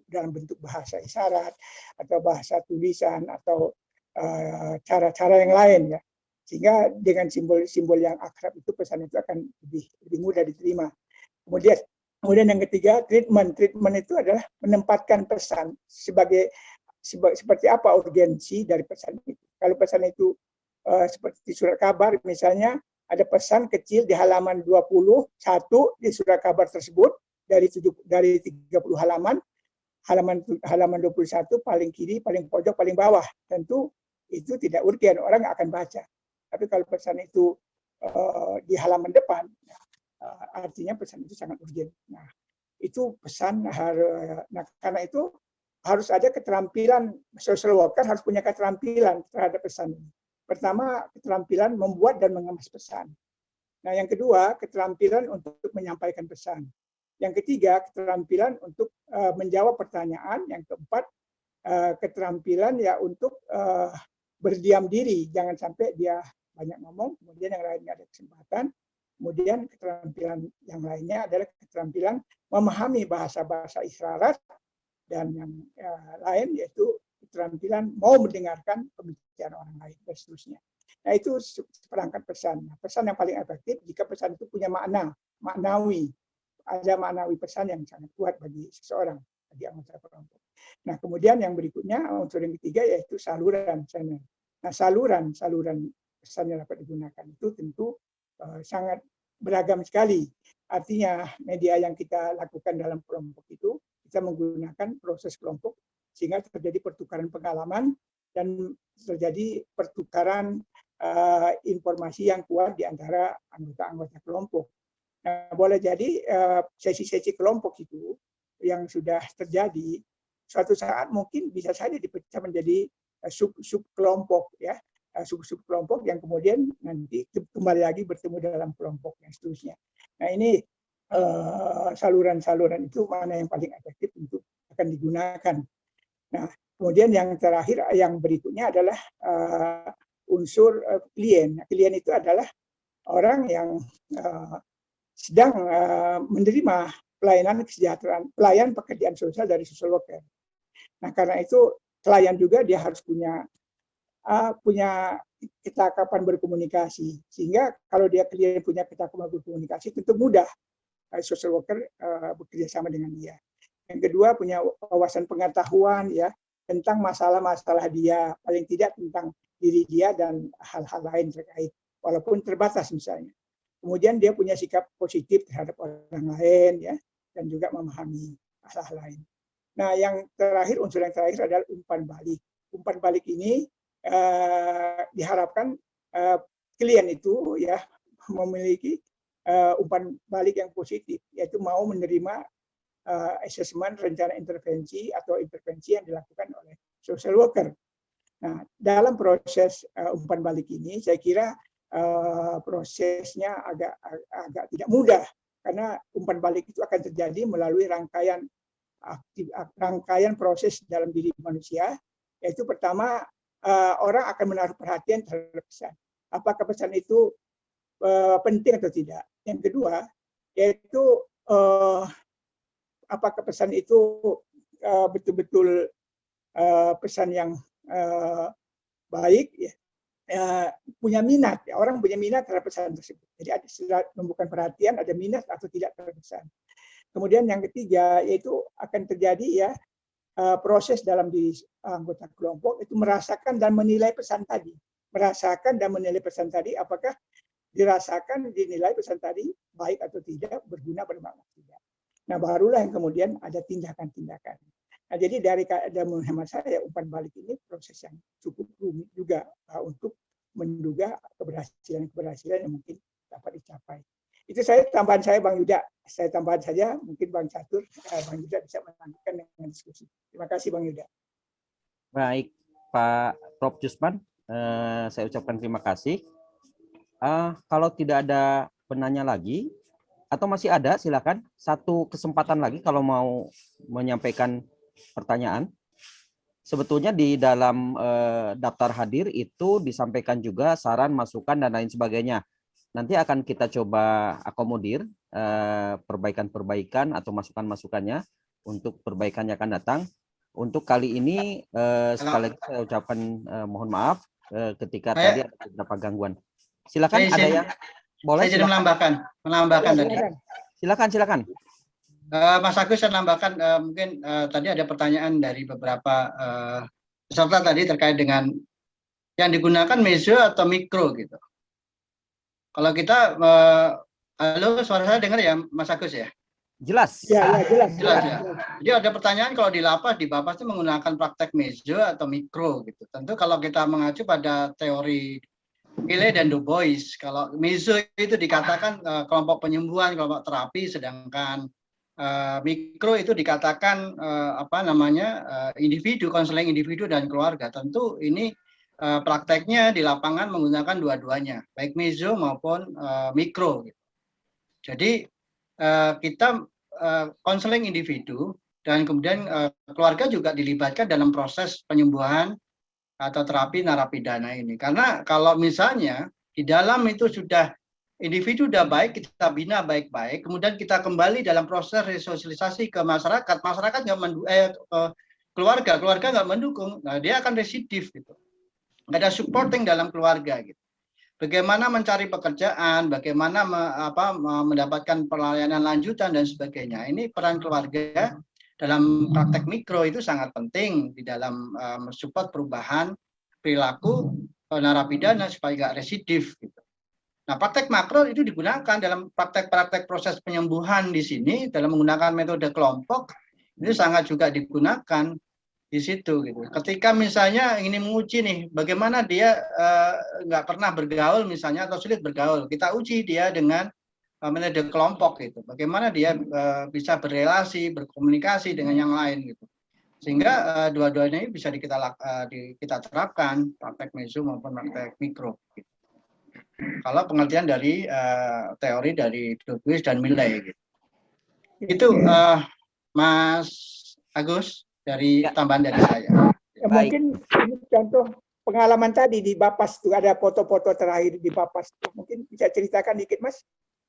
dalam bentuk bahasa isyarat atau bahasa tulisan atau cara-cara yang lain ya. Sehingga dengan simbol-simbol yang akrab itu pesan itu akan lebih mudah diterima. Kemudian yang ketiga, treatment itu adalah menempatkan pesan seperti apa urgensi dari pesan itu. Kalau pesan itu seperti surat kabar, misalnya ada pesan kecil di halaman 21 di surat kabar tersebut dari 30 halaman 21 paling kiri, paling pojok, paling bawah. Tentu itu tidak urgen, orang akan baca. Tapi kalau pesan itu di halaman depan, artinya pesan itu sangat urgen. Nah, itu pesan karena itu harus ada keterampilan, social worker harus punya keterampilan terhadap pesan ini. Pertama, keterampilan membuat dan mengemas pesan. Nah, yang kedua, keterampilan untuk menyampaikan pesan. Yang ketiga, keterampilan untuk menjawab pertanyaan. Yang keempat, keterampilan ya untuk berdiam diri, jangan sampai dia banyak ngomong, kemudian yang lainnya ada kesempatan. Kemudian keterampilan yang lainnya adalah keterampilan memahami bahasa-bahasa isyarat, dan yang lain yaitu keterampilan mau mendengarkan pembicaraan orang lain dan seterusnya. Nah, itu seperangkat pesan. Pesan yang paling efektif jika pesan itu punya maknawi. Ada maknawi pesan yang sangat kuat bagi seseorang, bagi anggota kelompok. Nah, kemudian yang berikutnya, unsur yang ketiga yaitu saluran channel. Nah, saluran pesan yang dapat digunakan itu tentu sangat beragam sekali. Artinya media yang kita lakukan dalam kelompok itu kita menggunakan proses kelompok sehingga terjadi pertukaran pengalaman dan terjadi pertukaran informasi yang kuat di antara anggota-anggota kelompok. Nah, boleh jadi sesi-sesi kelompok itu yang sudah terjadi suatu saat mungkin bisa saja dipecah menjadi sub kelompok ya, sub kelompok yang kemudian nanti kembali lagi bertemu dalam kelompok yang seterusnya. Nah, ini saluran-saluran itu mana yang paling efektif untuk akan digunakan. Nah, kemudian yang terakhir, yang berikutnya adalah unsur klien. Klien itu adalah orang yang sedang menerima pelayanan kesejahteraan, pelayan pekerjaan sosial dari social worker. Nah, karena itu klien juga dia harus punya ketakapan berkomunikasi, sehingga kalau dia klien punya ketakapan berkomunikasi tentu mudah social worker bekerja sama dengan dia. Yang kedua, punya wawasan pengetahuan ya tentang masalah-masalah dia, paling tidak tentang diri dia dan hal-hal lain terkait, walaupun terbatas misalnya. Kemudian dia punya sikap positif terhadap orang lain ya, dan juga memahami hal-hal lain. Nah, yang terakhir, unsur yang terakhir adalah umpan balik. Umpan balik ini diharapkan klien itu ya memiliki umpan balik yang positif, yaitu mau menerima asesmen rencana intervensi atau intervensi yang dilakukan oleh social worker. Nah, dalam proses umpan balik ini, saya kira prosesnya agak tidak mudah karena umpan balik itu akan terjadi melalui rangkaian proses dalam diri manusia, yaitu pertama orang akan menaruh perhatian terhadap pesan. Apakah pesan itu penting atau tidak? Yang kedua, yaitu apakah pesan itu betul-betul pesan yang baik, ya, punya minat, ya, orang punya minat terhadap pesan tersebut. Jadi ada menumbuhkan perhatian, ada minat atau tidak terhadap pesan. Kemudian yang ketiga yaitu akan terjadi ya proses dalam diri anggota kelompok itu merasakan dan menilai pesan tadi, apakah dirasakan, dinilai pesan tadi baik atau tidak, berguna, bermakna tidak. Nah, barulah yang kemudian ada tindakan-tindakan. Nah, jadi dari hemat saya, umpan balik ini proses yang cukup rumit juga untuk menduga keberhasilan yang mungkin dapat dicapai. Itu tambahan saya, Bang Yuda. Saya tambahan saja, mungkin Bang Catur, Bang Yuda bisa melanjutkan dengan diskusi. Terima kasih, Bang Yuda.
Baik, Pak Prof. Jusman, saya ucapkan terima kasih. Kalau tidak ada penanya lagi, atau masih ada, silakan. Satu kesempatan lagi kalau mau menyampaikan pertanyaan. Sebetulnya di dalam daftar hadir itu disampaikan juga saran, masukan, dan lain sebagainya. Nanti akan kita coba akomodir perbaikan-perbaikan atau masukan-masukannya untuk perbaikan yang akan datang. Untuk kali ini sekali lagi saya ucapkan mohon maaf ketika tadi ada beberapa gangguan. Silakan, ada yang boleh?
Saya jadi menambahkan tadi.
Silakan.
Mas Agus, saya menambahkan mungkin tadi ada pertanyaan dari beberapa peserta tadi terkait dengan yang digunakan meso atau mikro gitu. Kalau kita, halo, suara saya dengar ya, Mas Agus ya?
Jelas.
Ya, jelas.
Ya. Jadi ada pertanyaan kalau di lapas itu menggunakan praktek meso atau mikro gitu. Tentu kalau kita mengacu pada teori Gile dan Du Bois, kalau meso itu dikatakan kelompok penyembuhan, kelompok terapi, sedangkan mikro itu dikatakan individu, konseling individu dan keluarga. Tentu ini prakteknya di lapangan menggunakan dua-duanya, baik meso maupun mikro. Jadi kita konseling individu dan kemudian keluarga juga dilibatkan dalam proses penyembuhan atau terapi narapidana ini. Karena kalau misalnya di dalam itu sudah individu sudah baik, kita bina baik-baik, kemudian kita kembali dalam proses resosialisasi ke masyarakat nggak keluarga nggak mendukung, nah dia akan residif gitu. Nggak ada supporting dalam keluarga gitu. bagaimana mencari pekerjaan, bagaimana mendapatkan pelayanan lanjutan dan sebagainya. Ini peran keluarga dalam praktek mikro itu sangat penting di dalam mensupport perubahan perilaku narapidana supaya nggak residif. Gitu. Nah, praktek makro itu digunakan dalam praktek-praktek proses penyembuhan di sini dalam menggunakan metode kelompok itu sangat juga digunakan di situ gitu. Ketika misalnya ingin menguji nih, bagaimana dia nggak pernah bergaul misalnya atau sulit bergaul, kita uji dia dengan metode kelompok gitu. Bagaimana dia bisa berrelasi, berkomunikasi dengan yang lain gitu. Sehingga dua-duanya ini bisa kita terapkan praktek meso maupun praktek mikro. Gitu. Kalau pengertian dari teori dari Dupuis dan Milley gitu. Itu Mas Agus dari tambahan dari saya.
Ya, mungkin ini contoh pengalaman tadi di Bapas itu ada foto-foto terakhir di Bapas. Mungkin bisa ceritakan dikit, Mas?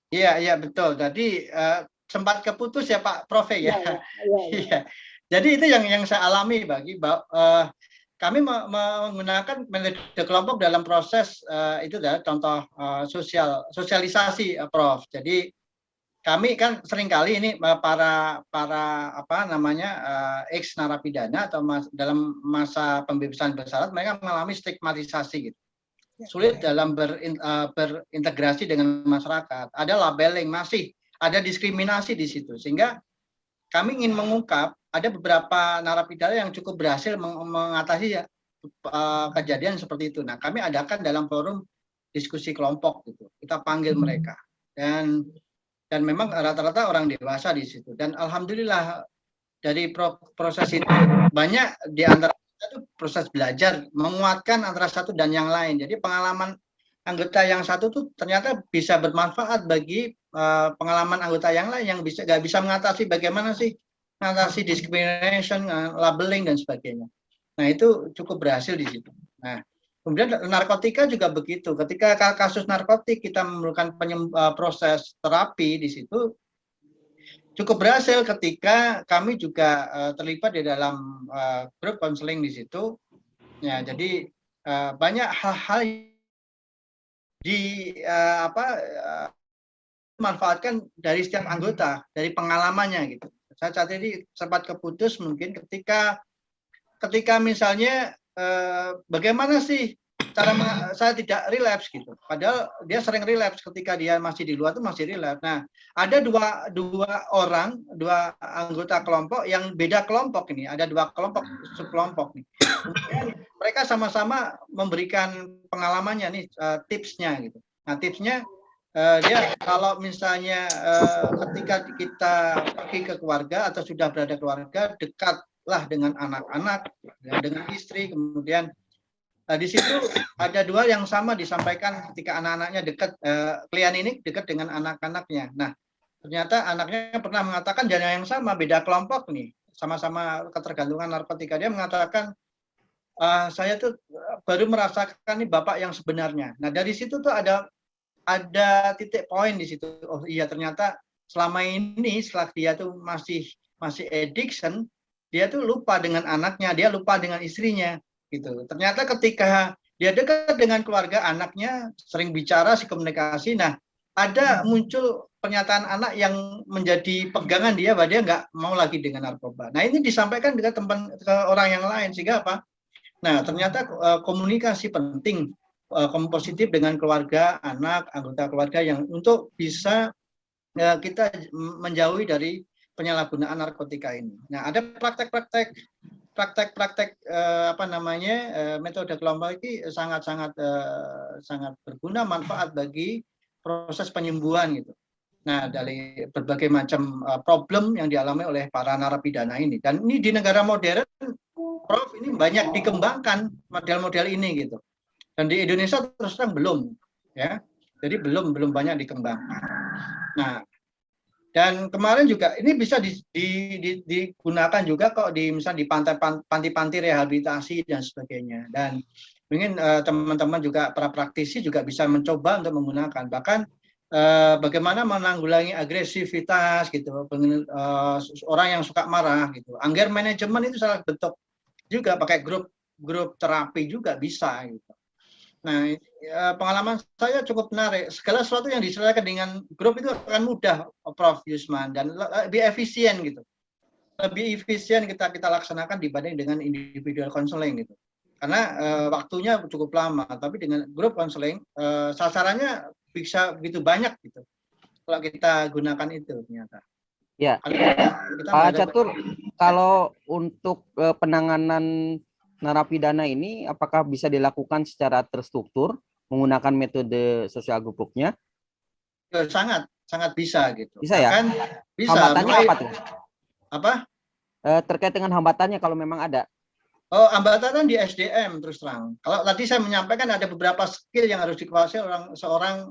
Iya betul. Jadi sempat keputus ya Pak Prof ya. Iya. Jadi itu yang saya alami kami menggunakan metode kelompok dalam proses itu adalah contoh sosialisasi Prof. Jadi kami kan seringkali ini para ex narapidana atau dalam masa pembebasan bersyarat mereka mengalami stigmatisasi gitu. Sulit dalam berintegrasi dengan masyarakat. Ada labeling, masih ada diskriminasi di situ. Sehingga kami ingin mengungkap ada beberapa narapidana yang cukup berhasil mengatasi kejadian seperti itu. Nah, kami adakan dalam forum diskusi kelompok gitu. Kita panggil mereka dan memang rata-rata orang dewasa di situ. Dan alhamdulillah dari proses itu banyak di antara itu proses belajar menguatkan antara satu dan yang lain. Jadi pengalaman anggota yang satu tuh ternyata bisa bermanfaat bagi pengalaman anggota yang lain yang nggak bisa mengatasi bagaimana sih mengatasi discrimination, labeling dan sebagainya. Nah itu cukup berhasil di situ. Nah kemudian narkotika juga begitu. Ketika kasus narkotik kita memerlukan proses terapi di situ cukup berhasil ketika kami juga terlibat di dalam grup konseling di situ. Ya jadi banyak hal-hal manfaatkan dari setiap anggota, dari pengalamannya gitu. Saya saat ini sempat keputus mungkin ketika misalnya bagaimana sih cara saya tidak relapse gitu. Padahal dia sering relapse ketika dia masih di luar tuh masih relapse. Nah, ada dua anggota kelompok yang beda kelompok ini. Ada dua kelompok subkelompok nih. Kemudian mereka sama-sama memberikan pengalamannya nih tipsnya gitu. Nah, tipsnya dia kalau misalnya ketika kita pergi ke keluarga atau sudah berada keluarga, dekatlah dengan anak-anak, dengan istri, kemudian di situ ada dua yang sama disampaikan ketika anak-anaknya dekat, klien ini dekat dengan anak-anaknya. Nah, ternyata anaknya pernah mengatakan jangan yang sama, beda kelompok nih, sama-sama ketergantungan narkotika. Dia mengatakan, saya tuh baru merasakan nih bapak yang sebenarnya. Nah, dari situ tuh ada titik poin di situ. Oh iya, ternyata selama ini setelah dia tuh masih addiction, dia tuh lupa dengan anaknya, dia lupa dengan istrinya. Gitu. Ternyata ketika dia dekat dengan keluarga, anaknya sering bicara, komunikasi. Nah, ada muncul pernyataan anak yang menjadi pegangan dia bahwa dia nggak mau lagi dengan narkoba. Nah, ini disampaikan ke orang yang lain sehingga apa? Nah, ternyata komunikasi penting, positif dengan keluarga, anak, anggota keluarga yang untuk bisa kita menjauhi dari penyalahgunaan narkotika ini. Nah, ada praktek-praktek metode kelompok ini sangat berguna, manfaat bagi proses penyembuhan gitu. Nah, dari berbagai macam problem yang dialami oleh para narapidana ini. Dan ini di negara modern, Prof, ini banyak dikembangkan model-model ini gitu. Dan di Indonesia terus terang belum, ya. Jadi belum banyak dikembangkan. Nah, dan kemarin juga ini bisa digunakan juga kok misalnya di panti-panti rehabilitasi dan sebagainya. Dan mungkin teman-teman juga para praktisi juga bisa mencoba untuk menggunakan. Bahkan bagaimana menanggulangi agresivitas gitu, orang yang suka marah gitu. Anger management itu salah bentuk juga pakai grup terapi juga bisa gitu. Nah, pengalaman saya cukup menarik. Segala sesuatu yang diselesaikan dengan grup itu akan mudah, Prof. Yusman, dan lebih efisien gitu. Lebih efisien kita laksanakan dibanding dengan individual counseling gitu. Karena waktunya cukup lama, tapi dengan grup counseling sasarannya bisa begitu banyak gitu. Kalau kita gunakan itu ternyata.
Ya,
Kita
Pak Catur, kalau untuk penanganan narapidana ini, apakah bisa dilakukan secara terstruktur menggunakan metode sosial group work-nya?
sangat bisa gitu.
Bisa ya?
Bahkan bisa.
Hambatannya apa tuh?
Apa?
Terkait dengan hambatannya kalau memang ada.
Oh, hambatan di SDM terus terang. Kalau tadi saya menyampaikan ada beberapa skill yang harus dikuasai seorang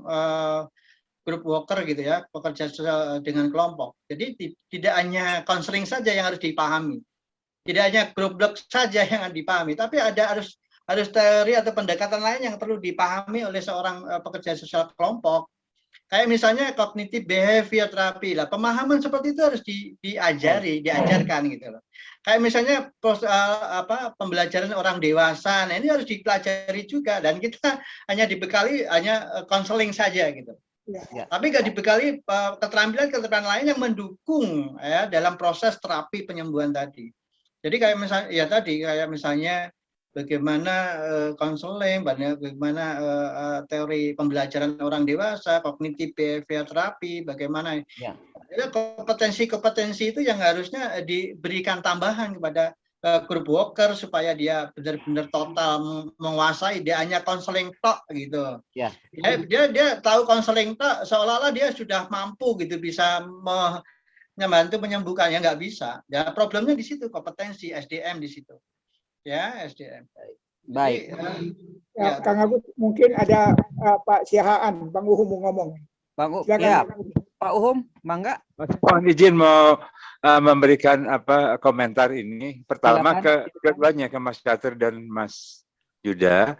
group worker gitu ya, pekerja sosial dengan kelompok. Jadi tidak hanya konseling saja yang harus dipahami, tidak hanya group work saja yang harus dipahami, tapi harus teori atau pendekatan lain yang perlu dipahami oleh seorang pekerja sosial kelompok. Kayak misalnya cognitive behavior therapy lah, pemahaman seperti itu harus diajarkan gitu loh. Kayak misalnya pembelajaran orang dewasa, nah ini harus dipelajari juga, dan kita hanya dibekali konseling saja gitu.
Ya.
Tapi nggak dibekali keterampilan lain yang mendukung ya dalam proses terapi penyembuhan tadi. Jadi kayak misalnya bagaimana konseling, bagaimana teori pembelajaran orang dewasa, cognitive behavior therapy, bagaimana kompetensi-kompetensi itu yang harusnya diberikan tambahan kepada group worker supaya dia benar-benar total menguasai, dia hanya konseling tok gitu.
Ya.
Dia tahu konseling tok seolah-olah dia sudah mampu gitu bisa membantu menyembuhkannya, nggak bisa. Ya problemnya di situ, kompetensi SDM di situ. Ya, SDM.
Baik.
Ya, Kang Agus, mungkin ada Pak Siahaan, Bang Uhum mau ngomong.
Bang Uhum,
Silakan,
ya,
Bang Uhum.
Pak Uhum, mangga.
Mohon izin mau memberikan komentar ini. Pertama keduanya ke Mas Catur dan Mas Yuda.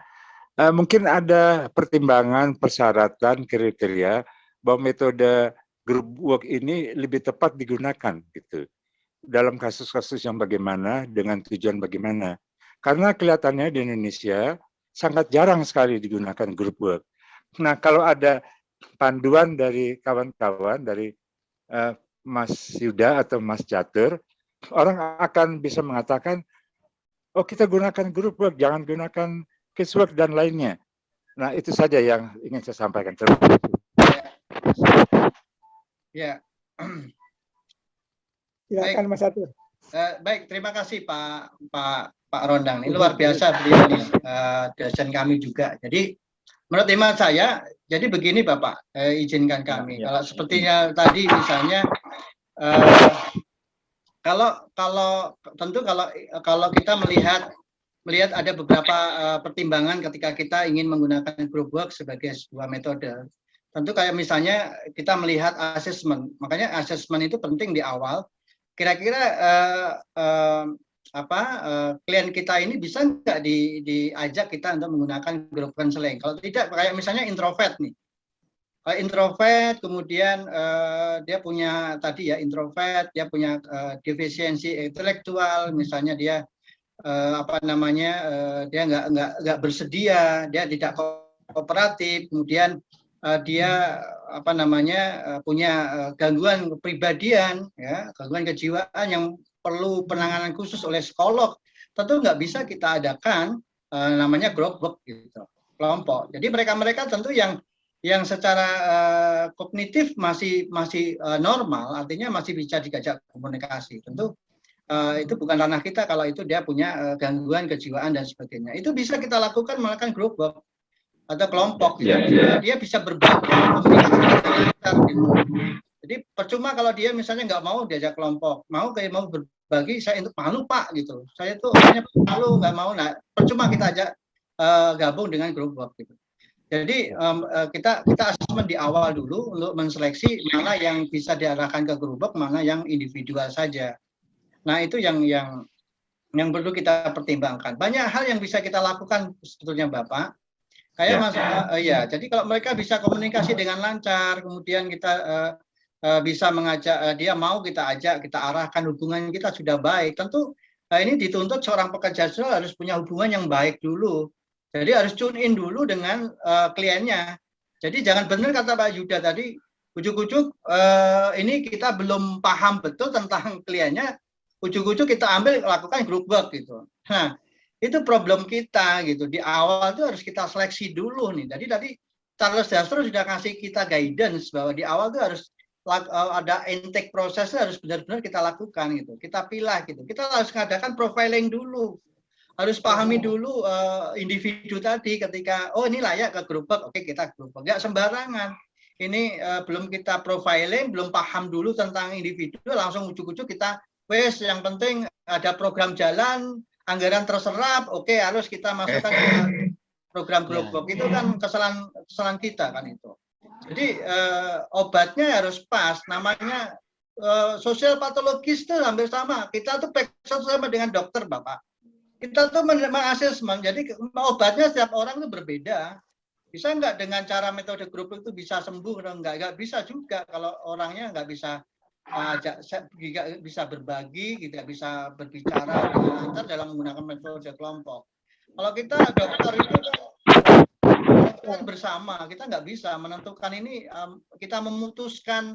Mungkin ada pertimbangan, persyaratan, kriteria bahwa metode group work ini lebih tepat digunakan gitu. Dalam kasus-kasus yang bagaimana, dengan tujuan bagaimana. Karena kelihatannya di Indonesia sangat jarang sekali digunakan group work. Nah, kalau ada panduan dari kawan-kawan, dari Mas Yuda atau Mas Catur, orang akan bisa mengatakan, oh kita gunakan group work, jangan gunakan casework dan lainnya. Nah, itu saja yang ingin saya sampaikan. Terima kasih.
Ya.
Silakan Mas Catur.
Baik, terima kasih Pak Rondang. Ini luar biasa beliau nih, dosen kami juga. Jadi menurut iman saya, jadi begini Bapak, izinkan kami. Kalau sepertinya tadi misalnya, kalau kita melihat ada beberapa pertimbangan ketika kita ingin menggunakan group work sebagai sebuah metode. Tentu kayak misalnya kita melihat asesmen. Makanya asesmen itu penting di awal. Kira-kira klien kita ini bisa nggak diajak kita untuk menggunakan group counseling? Kalau tidak, kayak misalnya introvert nih. Introvert, kemudian dia punya tadi ya introvert, dia punya defisiensi intelektual, misalnya dia dia nggak bersedia, dia tidak kooperatif, kemudian dia punya gangguan kepribadian, ya, gangguan kejiwaan yang perlu penanganan khusus oleh psikolog. Tentu nggak bisa kita adakan namanya group work gitu, kelompok. Jadi mereka tentu yang secara kognitif masih normal, artinya masih bisa diajak komunikasi. Tentu itu bukan ranah kita kalau itu dia punya gangguan kejiwaan dan sebagainya. Itu bisa kita lakukan melakukan group work atau kelompok. Dia bisa berbagi komunikasi. Jadi percuma kalau dia misalnya nggak mau diajak kelompok, mau berbagi, saya itu malu Pak gitu. Saya tuh orangnya malu, nggak mau. Nah, percuma kita ajak gabung dengan group work gitu. Jadi kita asesmen di awal dulu untuk menseleksi mana yang bisa diarahkan ke group work, mana yang individual saja. Nah, itu yang perlu kita pertimbangkan. Banyak hal yang bisa kita lakukan sebetulnya Bapak. Kayak jadi kalau mereka bisa komunikasi dengan lancar, kemudian kita bisa mengajak dia mau kita ajak, kita arahkan, hubungan kita sudah baik. Tentu ini dituntut seorang pekerja sosial harus punya hubungan yang baik dulu. Jadi harus tune in dulu dengan kliennya. Jadi jangan benar kata Pak Yuda tadi, ujuk-ujuk ini kita belum paham betul tentang kliennya, ujuk-ujuk kita ambil lakukan group work gitu. Nah, itu problem kita gitu. Di awal itu harus kita seleksi dulu nih. Jadi tadi Charles Dastro sudah kasih kita guidance bahwa di awal itu harus ada intake prosesnya harus benar-benar kita lakukan gitu. Kita pilah gitu. Kita harus mengadakan profiling dulu. Harus pahami dulu individu tadi ketika ini layak ke group work, oke kita group work. Nggak sembarangan. Ini belum kita profiling, belum paham dulu tentang individu, langsung ujuk-ujuk kita wes yang penting ada program jalan, anggaran terserap, oke harus kita masukkan ke program group work. Itu kan kesalahan kita kan itu. Jadi obatnya harus pas, namanya sosial patologis itu hampir sama. Kita tuh sama dengan dokter, Bapak. Kita tuh mengasesmen, jadi obatnya setiap orang itu berbeda. Bisa nggak dengan cara metode grup itu bisa sembuh? Nggak bisa juga kalau orangnya nggak bisa bisa berbagi, tidak bisa berbicara dengan lancar dalam menggunakan metode kelompok. Kalau kita dokter itu kan bersama, kita nggak bisa menentukan ini, kita memutuskan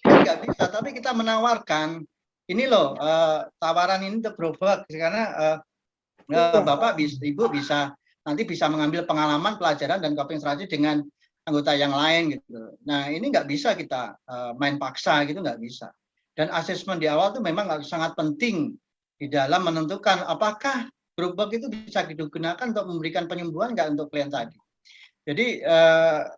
nggak bisa, tapi kita menawarkan ini loh tawaran ini untuk gerobak karena Bapak, Ibu bisa nanti bisa mengambil pengalaman, pelajaran, dan coping strategi dengan anggota yang lain gitu. Nah ini nggak bisa kita main paksa gitu, nggak bisa. Dan asesmen di awal itu memang sangat penting di dalam menentukan apakah group work itu bisa digunakan untuk memberikan penyembuhan nggak untuk klien tadi. Jadi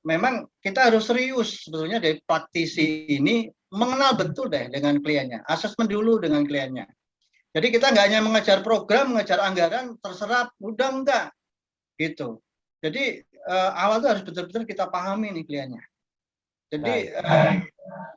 memang kita harus serius sebetulnya dari praktisi ini mengenal betul deh dengan kliennya, asesmen dulu dengan kliennya. Jadi kita nggak hanya mengejar program, mengejar anggaran, terserap, udah enggak, gitu. Jadi awal itu harus betul-betul kita pahami nih kliennya. Jadi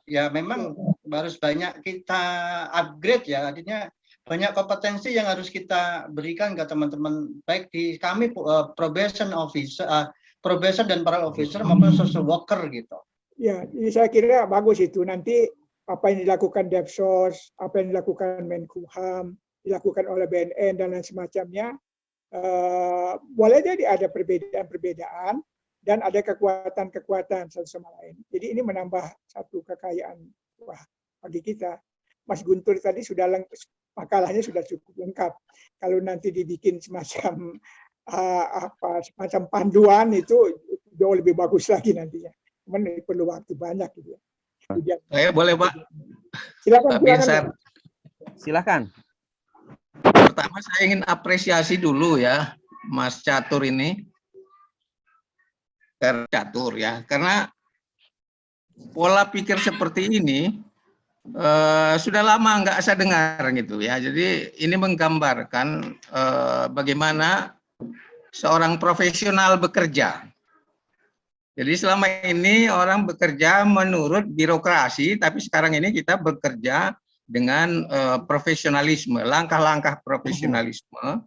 ya memang harus banyak kita upgrade ya, artinya banyak kompetensi yang harus kita berikan ke teman-teman, baik di kami probation officer, probation dan para officer maupun social worker gitu.
Ya, jadi saya kira bagus itu. Nanti apa yang dilakukan Depsos, apa yang dilakukan Menkumham, dilakukan oleh BNN dan lain semacamnya, boleh jadi ada perbedaan-perbedaan dan ada kekuatan-kekuatan satu sama lain. Jadi ini menambah satu kekayaan bagi kita. Mas Guntur tadi sudah makalahnya sudah cukup lengkap. Kalau nanti dibikin semacam semacam panduan itu jauh lebih bagus lagi nantinya. Cuman perlu waktu banyak gitu ya.
Saya boleh Pak?
Silakan.
Silakan.
Pertama saya ingin apresiasi dulu ya Mas Catur ini. Catur ya, karena pola pikir seperti ini sudah lama nggak saya dengar gitu ya. Jadi ini menggambarkan bagaimana seorang profesional bekerja. Jadi selama ini orang bekerja menurut birokrasi, tapi sekarang ini kita bekerja dengan profesionalisme, langkah-langkah profesionalisme,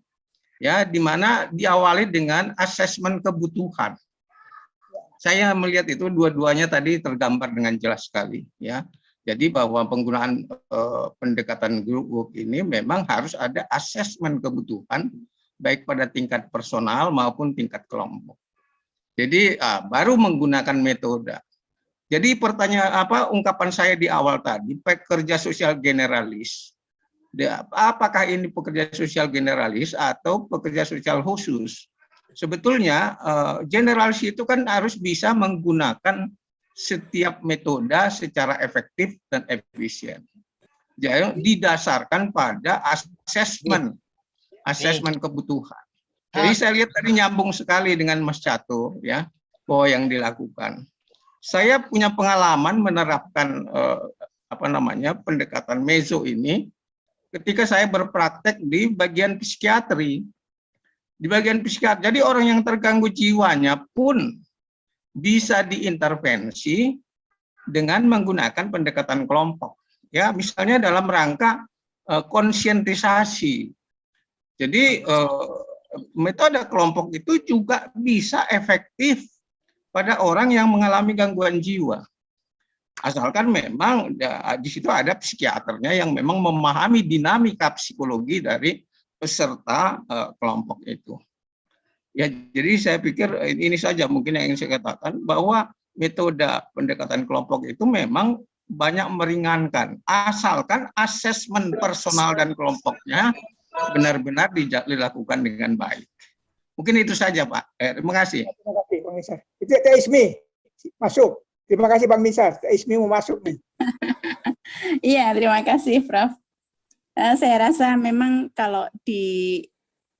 ya, di mana diawali dengan asesmen kebutuhan. Saya melihat itu dua-duanya tadi tergambar dengan jelas sekali, ya. Jadi bahwa penggunaan pendekatan group work ini memang harus ada asesmen kebutuhan, baik pada tingkat personal maupun tingkat kelompok. Jadi baru menggunakan metode. Jadi ungkapan saya di awal tadi, pekerja sosial generalis. Apakah ini pekerja sosial generalis atau pekerja sosial khusus? Sebetulnya generalis itu kan harus bisa menggunakan setiap metode secara efektif dan efisien. Jadi didasarkan pada asesmen kebutuhan. Jadi saya lihat tadi nyambung sekali dengan Mas Catur ya, bahwa yang dilakukan. Saya punya pengalaman menerapkan pendekatan meso ini ketika saya berpraktek di bagian psikiatri. Di bagian psikiatri, jadi orang yang terganggu jiwanya pun bisa diintervensi dengan menggunakan pendekatan kelompok. Ya, misalnya dalam rangka konsientisasi. Jadi metode kelompok itu juga bisa efektif pada orang yang mengalami gangguan jiwa. Asalkan memang di situ ada psikiaternya yang memang memahami dinamika psikologi dari peserta kelompok itu. Ya, jadi saya pikir ini saja mungkin yang ingin saya katakan, bahwa metode pendekatan kelompok itu memang banyak meringankan, asalkan asesmen personal dan kelompoknya benar-benar dilakukan dengan baik. Mungkin itu saja, Pak. Terima kasih.
Terima kasih, Bang Misar. Itu Teh Ismi masuk. Terima kasih, Bang Misar. Teh Ismi mau masuk nih.
Iya, terima kasih, Prof. Saya rasa memang kalau di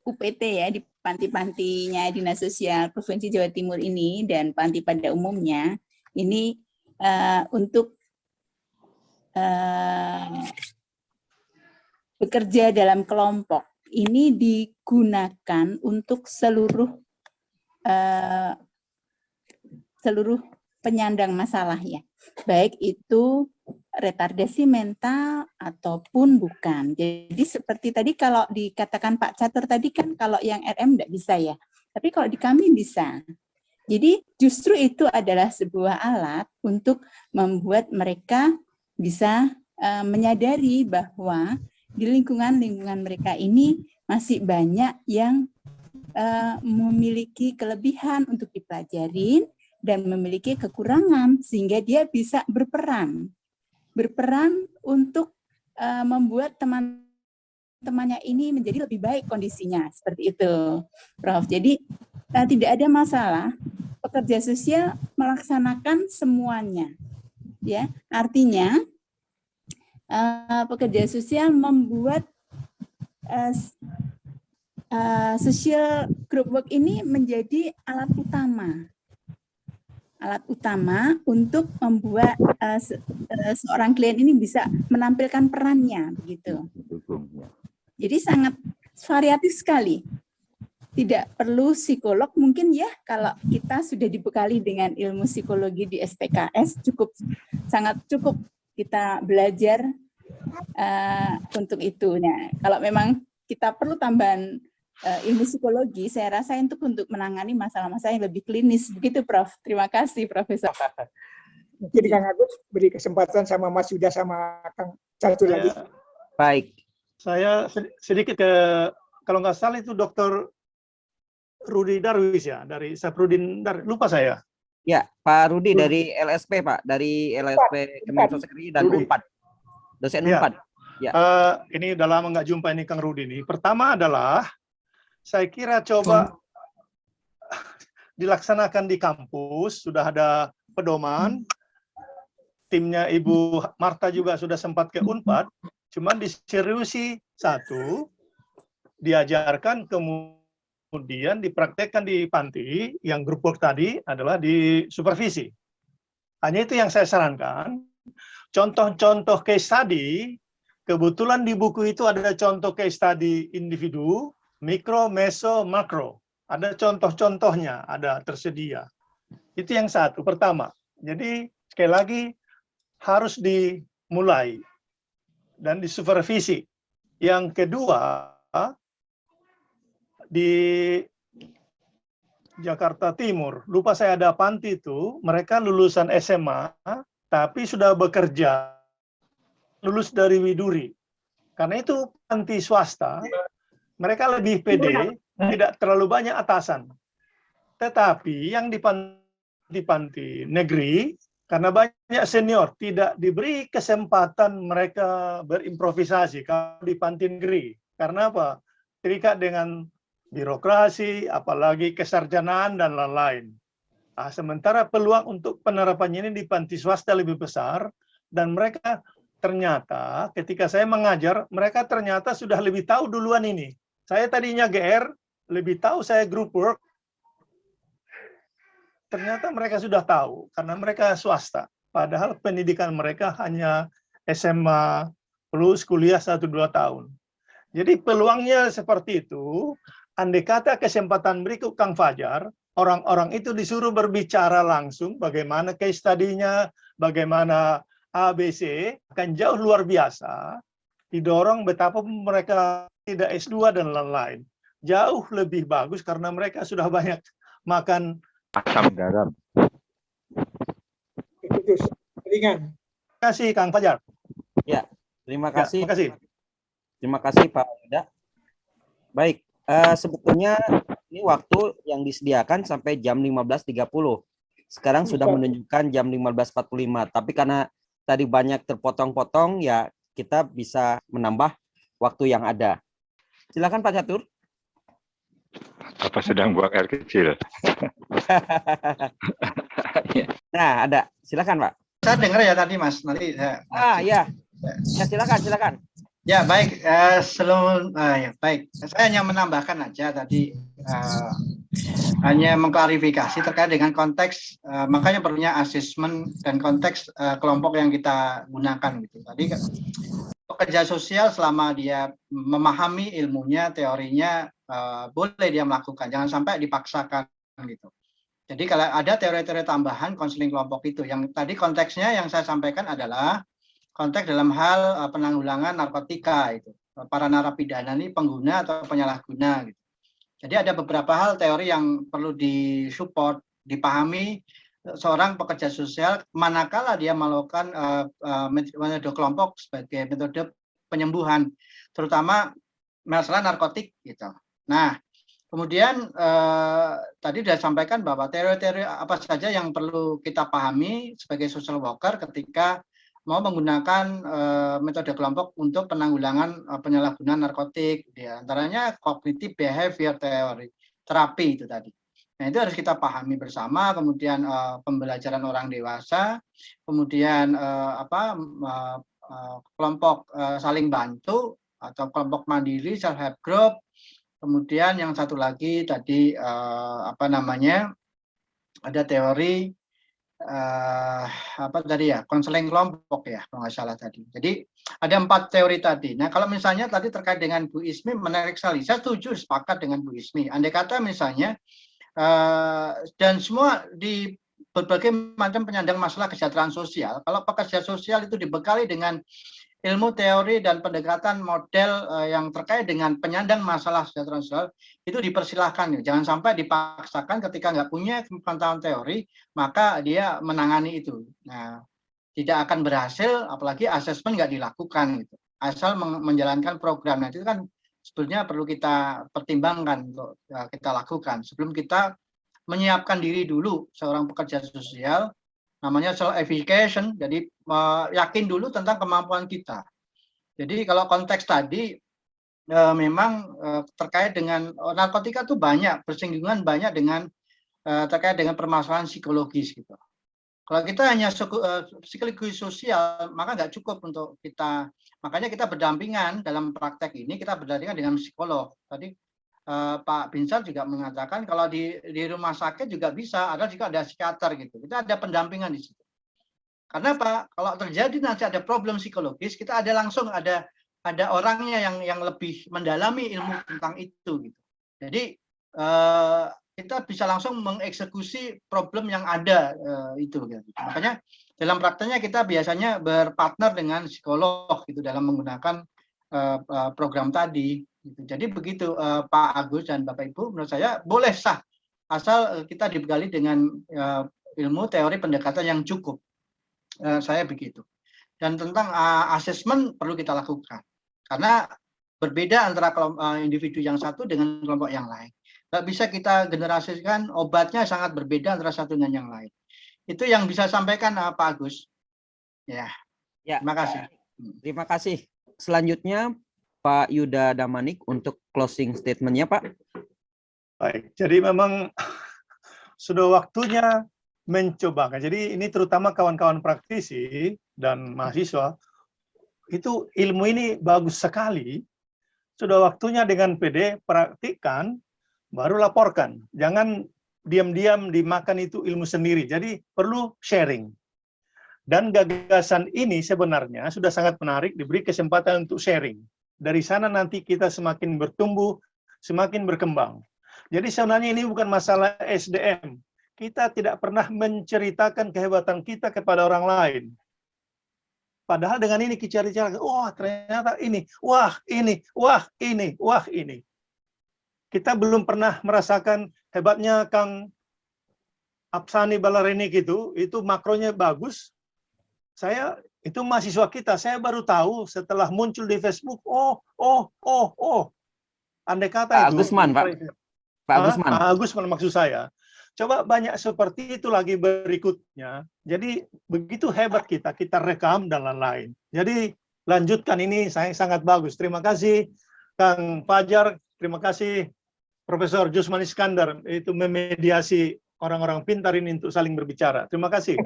UPT ya, di panti-pantinya Dinas Sosial Provinsi Jawa Timur ini dan panti pada umumnya, ini untuk bekerja dalam kelompok ini digunakan untuk seluruh penyandang masalah ya, baik itu retardasi mental ataupun bukan. Jadi seperti tadi kalau dikatakan Pak Catur tadi kan kalau yang RM tidak bisa ya, tapi kalau di kami bisa. Jadi justru itu adalah sebuah alat untuk membuat mereka bisa menyadari bahwa di lingkungan mereka ini masih banyak yang memiliki kelebihan untuk dipelajari dan memiliki kekurangan sehingga dia bisa berperan untuk membuat teman-temannya ini menjadi lebih baik kondisinya, seperti itu, Prof. Jadi tidak ada masalah pekerja sosial melaksanakan semuanya, ya. Artinya pekerja sosial membuat social group work ini menjadi alat utama untuk membuat seorang klien ini bisa menampilkan perannya, begitu. Jadi sangat variatif sekali. Tidak perlu psikolog mungkin ya, kalau kita sudah dibekali dengan ilmu psikologi di SPKS sangat cukup kita belajar untuk itu. Nah, kalau memang kita perlu tambahan ilmu psikologi, saya rasa untuk menangani masalah-masalah yang lebih klinis. Begitu, Prof. Terima kasih, Profesor.
Mungkin Kang Agus beri kesempatan sama Mas Yuda sama Kang Catur lagi.
Baik.
Saya sedikit kalau nggak salah itu Dr. Rudi Darwis ya, dari Saprudin lupa saya.
Ya, Pak Rudi dari LSP, Pak, dari LSP Kementerian dan
Rudi.
Unpad. Dosen
Ya.
Unpad. Ya.
Ini udah lama nggak jumpa ini Kang Rudi nih. Pertama adalah saya kira coba dilaksanakan di kampus, sudah ada pedoman. Timnya Ibu Marta juga sudah sempat ke Unpad, cuman diseriusi satu, diajarkan kemudian dipraktekkan di panti, yang grup work tadi adalah di supervisi. Hanya itu yang saya sarankan. Contoh-contoh case study, kebetulan di buku itu ada contoh case study individu, mikro, meso, makro. Ada contoh-contohnya, ada tersedia. Itu yang satu, pertama. Jadi sekali lagi harus dimulai dan disupervisi. Yang kedua, di Jakarta Timur, lupa saya ada panti itu, mereka lulusan SMA, tapi sudah bekerja, lulus dari Widuri. Karena itu panti swasta, mereka lebih pede, tidak terlalu banyak atasan. Tetapi yang di panti negeri, karena banyak senior, tidak diberi kesempatan mereka berimprovisasi kalau di panti negeri. Karena apa? Terikat dengan birokrasi, apalagi kesarjanaan, dan lain-lain. Nah, sementara peluang untuk penerapannya ini di panti swasta lebih besar, dan mereka ternyata ketika saya mengajar, mereka ternyata sudah lebih tahu duluan ini. Saya tadinya GR, lebih tahu saya group work, ternyata mereka sudah tahu, karena mereka swasta. Padahal pendidikan mereka hanya SMA plus kuliah 1-2 tahun. Jadi peluangnya seperti itu. Andai kata kesempatan berikut Kang Fajar, orang-orang itu disuruh berbicara langsung bagaimana case study-nya, bagaimana ABC, akan jauh luar biasa. Didorong betapa mereka tidak S2 dan lain-lain. Jauh lebih bagus karena mereka sudah banyak makan
asam garam.
Itu ringan.
Terima kasih Kang Fajar.
Ya, terima kasih.
Terima kasih.
Terima kasih Pak Yuda. Baik, sebetulnya Ini waktu yang disediakan sampai jam 15.30. Sekarang sudah menunjukkan jam 15.45. Tapi karena tadi banyak terpotong-potong, ya kita bisa menambah waktu yang ada. Silakan Pak Catur.
Apa sedang buang air kecil?
Nah, ada. Silakan Pak.
Saya dengar ya tadi Mas. Nanti saya.
Ya. Ya silakan.
Ya baik, ya baik. Saya hanya menambahkan aja tadi, hanya mengklarifikasi terkait dengan konteks, makanya perlunya asesmen dan konteks kelompok yang kita gunakan gitu. Tadi pekerja sosial selama dia memahami ilmunya, teorinya, boleh dia melakukan, jangan sampai dipaksakan gitu. Jadi kalau ada teori-teori tambahan konseling kelompok itu, yang tadi konteksnya yang saya sampaikan adalah konteks dalam hal penanggulangan narkotika itu. Para narapidana ini pengguna atau penyalahguna gitu. Jadi ada beberapa hal teori yang perlu disupport, dipahami seorang pekerja sosial manakala dia melakukan metode kelompok sebagai metode penyembuhan, terutama masalah narkotik gitu. Nah, kemudian tadi sudah sampaikan bahwa teori-teori apa saja yang perlu kita pahami sebagai social worker ketika mau menggunakan metode kelompok untuk penanggulangan penyalahgunaan narkotik, di antaranya cognitive behavior theory, terapi itu tadi. Nah, itu harus kita pahami bersama, kemudian pembelajaran orang dewasa, kemudian kelompok saling bantu atau kelompok mandiri, self help group, kemudian yang satu lagi tadi ada teori konseling kelompok ya kalau nggak salah tadi. Jadi ada 4 teori tadi. Nah kalau misalnya tadi terkait dengan Bu Ismi menarik sekali. Saya setuju, sepakat dengan Bu Ismi. Andai kata misalnya dan semua di berbagai macam penyandang masalah kesejahteraan sosial, kalau pekerja sosial itu dibekali dengan ilmu teori dan pendekatan model yang terkait dengan penyandang masalah kesejahteraan sosial, itu dipersilahkan. Jangan sampai dipaksakan ketika nggak punya pengetahuan teori, maka dia menangani itu. Nah, tidak akan berhasil, apalagi asesmen nggak dilakukan. Gitu. Asal menjalankan program. Nah, itu kan sebetulnya perlu kita pertimbangkan untuk kita lakukan. Sebelum kita menyiapkan diri dulu seorang pekerja sosial, namanya self education, jadi yakin dulu tentang kemampuan kita. Jadi kalau konteks tadi memang terkait dengan narkotika itu banyak, bersinggungan banyak dengan terkait dengan permasalahan psikologis gitu. Kalau kita hanya psikologi sosial, maka nggak cukup untuk kita, makanya kita berdampingan dalam praktek ini, kita berdampingan dengan psikolog. Tadi Pak Binsar juga mengatakan kalau di rumah sakit juga bisa, ada juga ada psikiater gitu. Kita ada pendampingan di situ. Karena Pak, kalau terjadi nanti ada problem psikologis, kita ada langsung ada orangnya yang lebih mendalami ilmu tentang itu gitu. Jadi kita bisa langsung mengeksekusi problem yang ada itu gitu. Makanya dalam prakteknya kita biasanya berpartner dengan psikolog gitu dalam menggunakan program tadi. Gitu. Jadi begitu Pak Agus dan Bapak Ibu, menurut saya boleh sah asal kita dibekali dengan ilmu teori pendekatan yang cukup. Saya begitu. Dan tentang asesmen perlu kita lakukan karena berbeda antara individu yang satu dengan kelompok yang lain. Nggak bisa kita generasikan, obatnya sangat berbeda antara satu dengan yang lain. Itu yang bisa sampaikan Pak Agus. Ya. Terima kasih.
Terima kasih. Selanjutnya Pak Yuda Damanik untuk closing statement-nya, Pak.
Baik, jadi memang sudah waktunya mencoba. Jadi ini terutama kawan-kawan praktisi dan mahasiswa, itu ilmu ini bagus sekali. Sudah waktunya dengan PD praktikkan, baru laporkan. Jangan diam-diam dimakan itu ilmu sendiri. Jadi perlu sharing. Dan gagasan ini sebenarnya sudah sangat menarik, diberi kesempatan untuk sharing. Dari sana nanti kita semakin bertumbuh, semakin berkembang. Jadi sebenarnya ini bukan masalah SDM. Kita tidak pernah menceritakan kehebatan kita kepada orang lain. Padahal dengan ini kita cari-cari, wah ternyata ini, wah ini, wah ini, wah ini. Kita belum pernah merasakan hebatnya Kang Apsani Balarini gitu, itu makronya bagus. Saya itu mahasiswa kita, saya baru tahu setelah muncul di Facebook, andai kata itu.
Agusman, Pak. Pak Agusman.
Pak Agusman maksud saya. Coba banyak seperti itu lagi berikutnya. Jadi begitu hebat kita rekam dan lain-lain. Jadi lanjutkan, ini sangat bagus. Terima kasih Kang Fajar, terima kasih Profesor Jusman Iskandar, itu memediasi orang-orang pintar ini untuk saling berbicara. Terima kasih.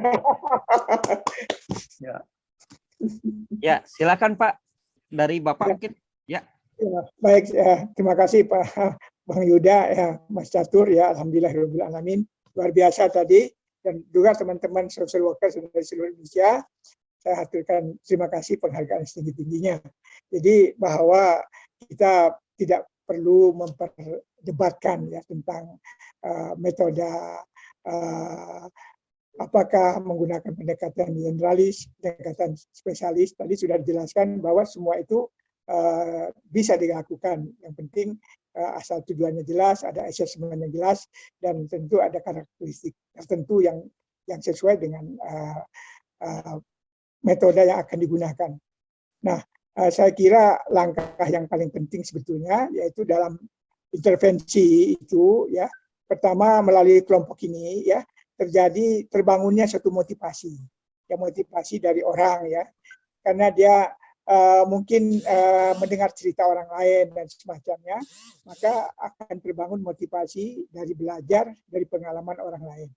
Ya, silakan Pak, dari Bapak mungkin. Ya.
Baik, terima kasih Pak Bang Yuda, ya, Mas Catur, ya, alhamdulillahirobbilalamin, luar biasa tadi, dan juga teman-teman social worker dari seluruh Indonesia. Saya haturkan terima kasih, penghargaan setinggi-tingginya. Jadi bahwa kita tidak perlu memperdebatkan ya tentang metode apakah menggunakan pendekatan generalis, pendekatan spesialis. Tadi sudah dijelaskan bahwa semua itu bisa dilakukan. Yang penting asal tujuannya jelas, ada assessment yang jelas, dan tentu ada karakteristik tertentu yang sesuai dengan metode yang akan digunakan. Nah, saya kira langkah yang paling penting sebetulnya yaitu dalam intervensi itu, ya, pertama melalui kelompok ini, ya, terbangunnya satu motivasi, ya, motivasi dari orang, ya, karena dia mungkin mendengar cerita orang lain dan semacamnya, maka akan terbangun motivasi dari belajar dari pengalaman orang lain.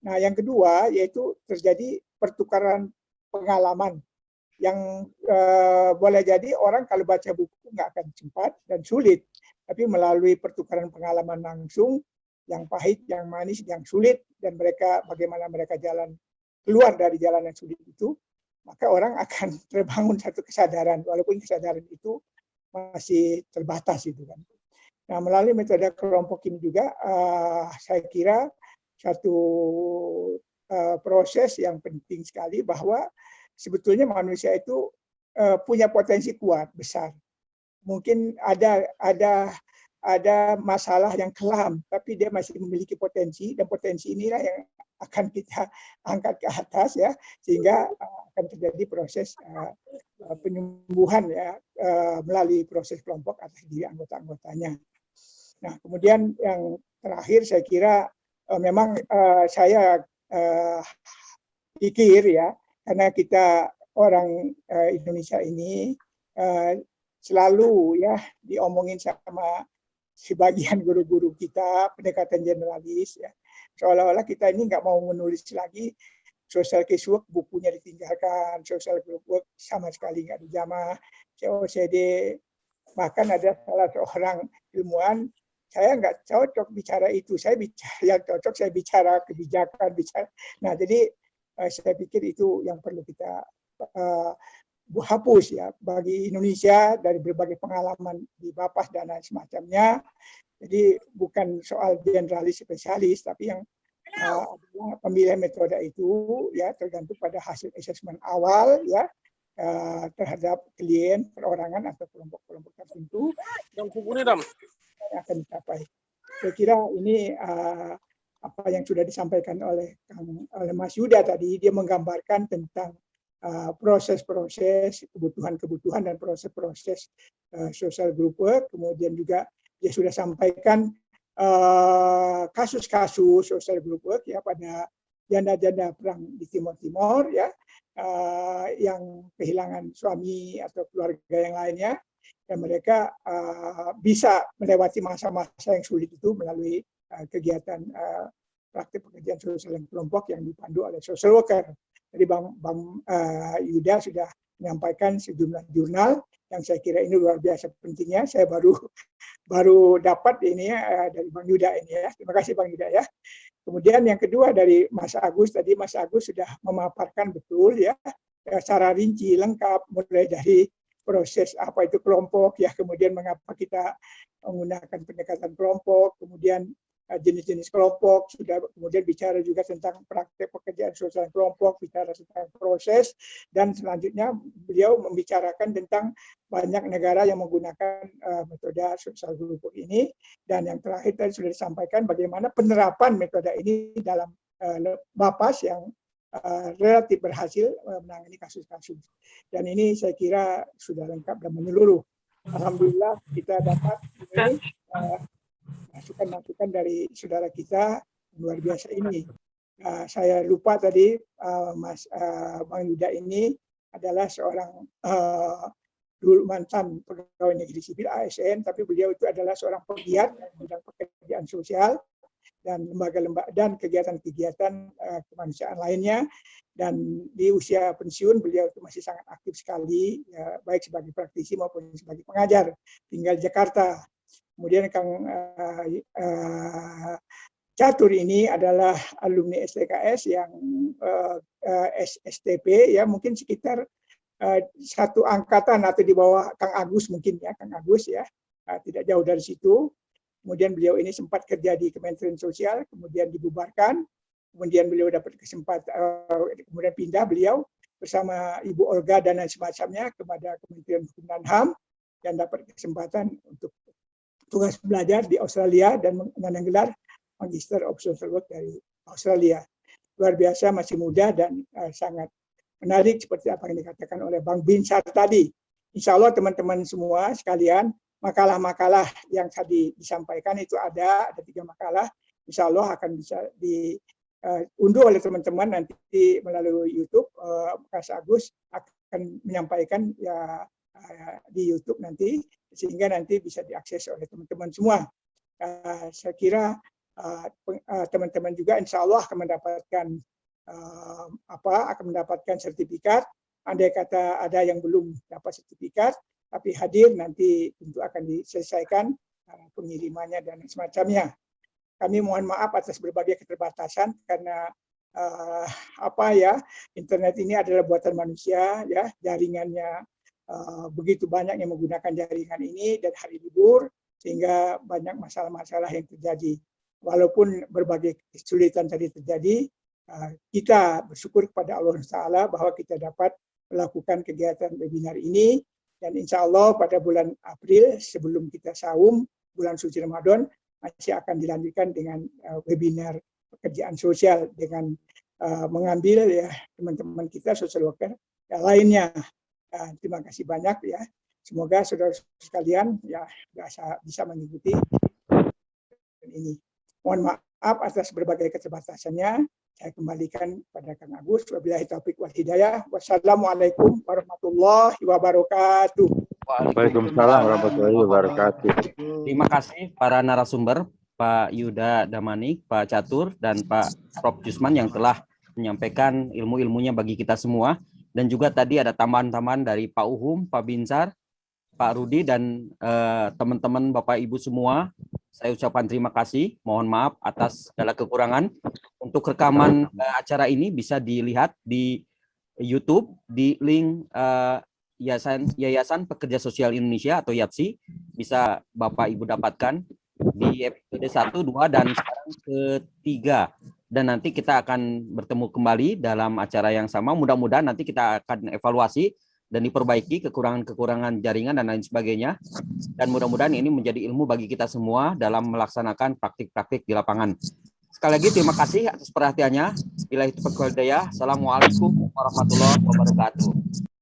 Nah, yang kedua yaitu terjadi pertukaran pengalaman yang boleh jadi orang kalau baca buku nggak akan cepat dan sulit, tapi melalui pertukaran pengalaman langsung, yang pahit, yang manis, yang sulit, dan bagaimana mereka keluar dari jalan yang sulit itu, maka orang akan terbangun satu kesadaran, walaupun kesadaran itu masih terbatas itu kan. Nah, melalui metode kelompok ini juga saya kira satu proses yang penting sekali bahwa sebetulnya manusia itu punya potensi kuat besar. Mungkin ada masalah yang kelam, tapi dia masih memiliki potensi, dan potensi inilah yang akan kita angkat ke atas, ya, sehingga akan terjadi proses penyembuhan, ya, melalui proses kelompok atas diri anggota-anggotanya. Nah, kemudian yang terakhir saya kira memang saya pikir, ya, karena kita orang Indonesia ini selalu, ya, diomongin sama sebagian guru-guru kita pendekatan generalis, ya, seolah-olah kita ini nggak mau menulis lagi social case work, bukunya ditinggalkan, social group work sama sekali nggak dijamah, COCD, bahkan ada salah seorang ilmuwan, saya nggak cocok bicara itu, saya bicara yang cocok, saya bicara kebijakan, nah, jadi saya pikir itu yang perlu kita hapus, ya, bagi Indonesia dari berbagai pengalaman di Bapas dan lain semacamnya. Jadi bukan soal generalis spesialis, tapi yang adalah pemilihan metode itu, ya, tergantung pada hasil assessment awal, ya, terhadap klien, perorangan atau kelompok-kelompok tertentu yang akan dicapai. Saya kira ini apa yang sudah disampaikan oleh Mas Yuda tadi, dia menggambarkan tentang proses-proses, kebutuhan-kebutuhan dan proses-proses social group work. Kemudian juga dia sudah sampaikan kasus-kasus social group work, ya, pada janda-janda perang di Timur Timur, ya, yang kehilangan suami atau keluarga yang lainnya, dan mereka bisa melewati masa-masa yang sulit itu melalui kegiatan praktik pekerjaan sosial yang kelompok yang dipandu oleh social worker. Jadi Bang Yuda sudah menyampaikan sejumlah jurnal yang saya kira ini luar biasa pentingnya. Saya baru dapat ini, ya, dari Bang Yuda ini, ya. Terima kasih Bang Yuda, ya. Kemudian yang kedua dari Mas Agus tadi, Mas Agus sudah memaparkan betul, ya, secara rinci lengkap mulai dari proses apa itu kelompok, ya, kemudian mengapa kita menggunakan pendekatan kelompok, kemudian jenis-jenis kelompok, sudah kemudian bicara juga tentang praktek pekerjaan sosial kelompok, bicara tentang proses, dan selanjutnya beliau membicarakan tentang banyak negara yang menggunakan metode sosial kelompok ini, dan yang terakhir tadi sudah disampaikan bagaimana penerapan metode ini dalam Bapas yang relatif berhasil menangani kasus-kasus. Dan ini saya kira sudah lengkap dan menyeluruh. Alhamdulillah kita dapat ini masukan-masukan dari saudara kita luar biasa ini. Saya lupa tadi Bang Yuda ini adalah seorang dulu mantan pegawai negeri sipil ASN, tapi beliau itu adalah seorang pegiat bidang pekerjaan sosial dan lembaga-lembaga dan kegiatan-kegiatan kemanusiaan lainnya. Dan di usia pensiun beliau itu masih sangat aktif sekali, ya, baik sebagai praktisi maupun sebagai pengajar, tinggal di Jakarta. Kemudian Kang Catur ini adalah alumni STKS yang STP, ya mungkin sekitar satu angkatan atau di bawah Kang Agus mungkin ya, Kang Agus ya, tidak jauh dari situ. Kemudian beliau ini sempat kerja di Kementerian Sosial, kemudian dibubarkan, kemudian beliau dapat kesempatan, kemudian pindah beliau bersama Ibu Olga dan lain semacamnya kepada Kementerian Hukum dan HAM, dan dapat kesempatan untuk tugas belajar di Australia dan menang gelar Magister of Social Work dari Australia. Luar biasa, masih muda dan sangat menarik seperti apa yang dikatakan oleh Bang Binsar tadi. Insya Allah teman-teman semua sekalian, makalah-makalah yang tadi disampaikan itu ada 3 makalah. Insya Allah akan bisa diunduh oleh teman-teman nanti melalui YouTube. Mas Agus akan menyampaikan ya di YouTube nanti, sehingga nanti bisa diakses oleh teman-teman semua. Saya kira teman-teman juga insya Allah akan mendapatkan sertifikat. Andai kata ada yang belum dapat sertifikat tapi hadir, nanti tentu akan diselesaikan pengirimannya dan semacamnya. Kami mohon maaf atas berbagai keterbatasan karena internet ini adalah buatan manusia, ya, jaringannya begitu banyak yang menggunakan jaringan ini dan hari libur, sehingga banyak masalah-masalah yang terjadi. Walaupun berbagai kesulitan tadi terjadi, kita bersyukur kepada Allah Ta'ala bahwa kita dapat melakukan kegiatan webinar ini, dan insya Allah pada bulan April sebelum kita saum bulan suci Ramadan masih akan dilanjutkan dengan webinar pekerjaan sosial dengan mengambil ya teman-teman kita social worker lainnya. Terima kasih banyak ya. Semoga saudara sekalian ya bisa mengikuti ini. Mohon maaf atas berbagai keterbatasannya. Saya kembalikan pada Kang Agus. Wabillahi taufiq wal hidayah. Wassalamualaikum warahmatullahi wabarakatuh.
Waalaikumsalam warahmatullahi wabarakatuh.
Terima kasih para narasumber, Pak Yuda Damanik, Pak Catur, dan Pak Prof. Jusman yang telah menyampaikan ilmu-ilmunya bagi kita semua. Dan juga tadi ada tambahan-tambahan dari Pak Uhum, Pak Binsar, Pak Rudi, dan teman-teman Bapak Ibu semua. Saya ucapkan terima kasih. Mohon maaf atas segala kekurangan. Untuk rekaman acara ini bisa dilihat di YouTube di link Yayasan Pekerja Sosial Indonesia atau YAPSI. Bisa Bapak Ibu dapatkan di episode 1, 2, dan sekarang ketiga. Dan nanti kita akan bertemu kembali dalam acara yang sama. Mudah-mudahan nanti kita akan evaluasi dan diperbaiki kekurangan-kekurangan jaringan dan lain sebagainya. Dan mudah-mudahan ini menjadi ilmu bagi kita semua dalam melaksanakan praktik-praktik di lapangan. Sekali lagi terima kasih atas perhatiannya. Bila itu Assalamualaikum warahmatullahi wabarakatuh.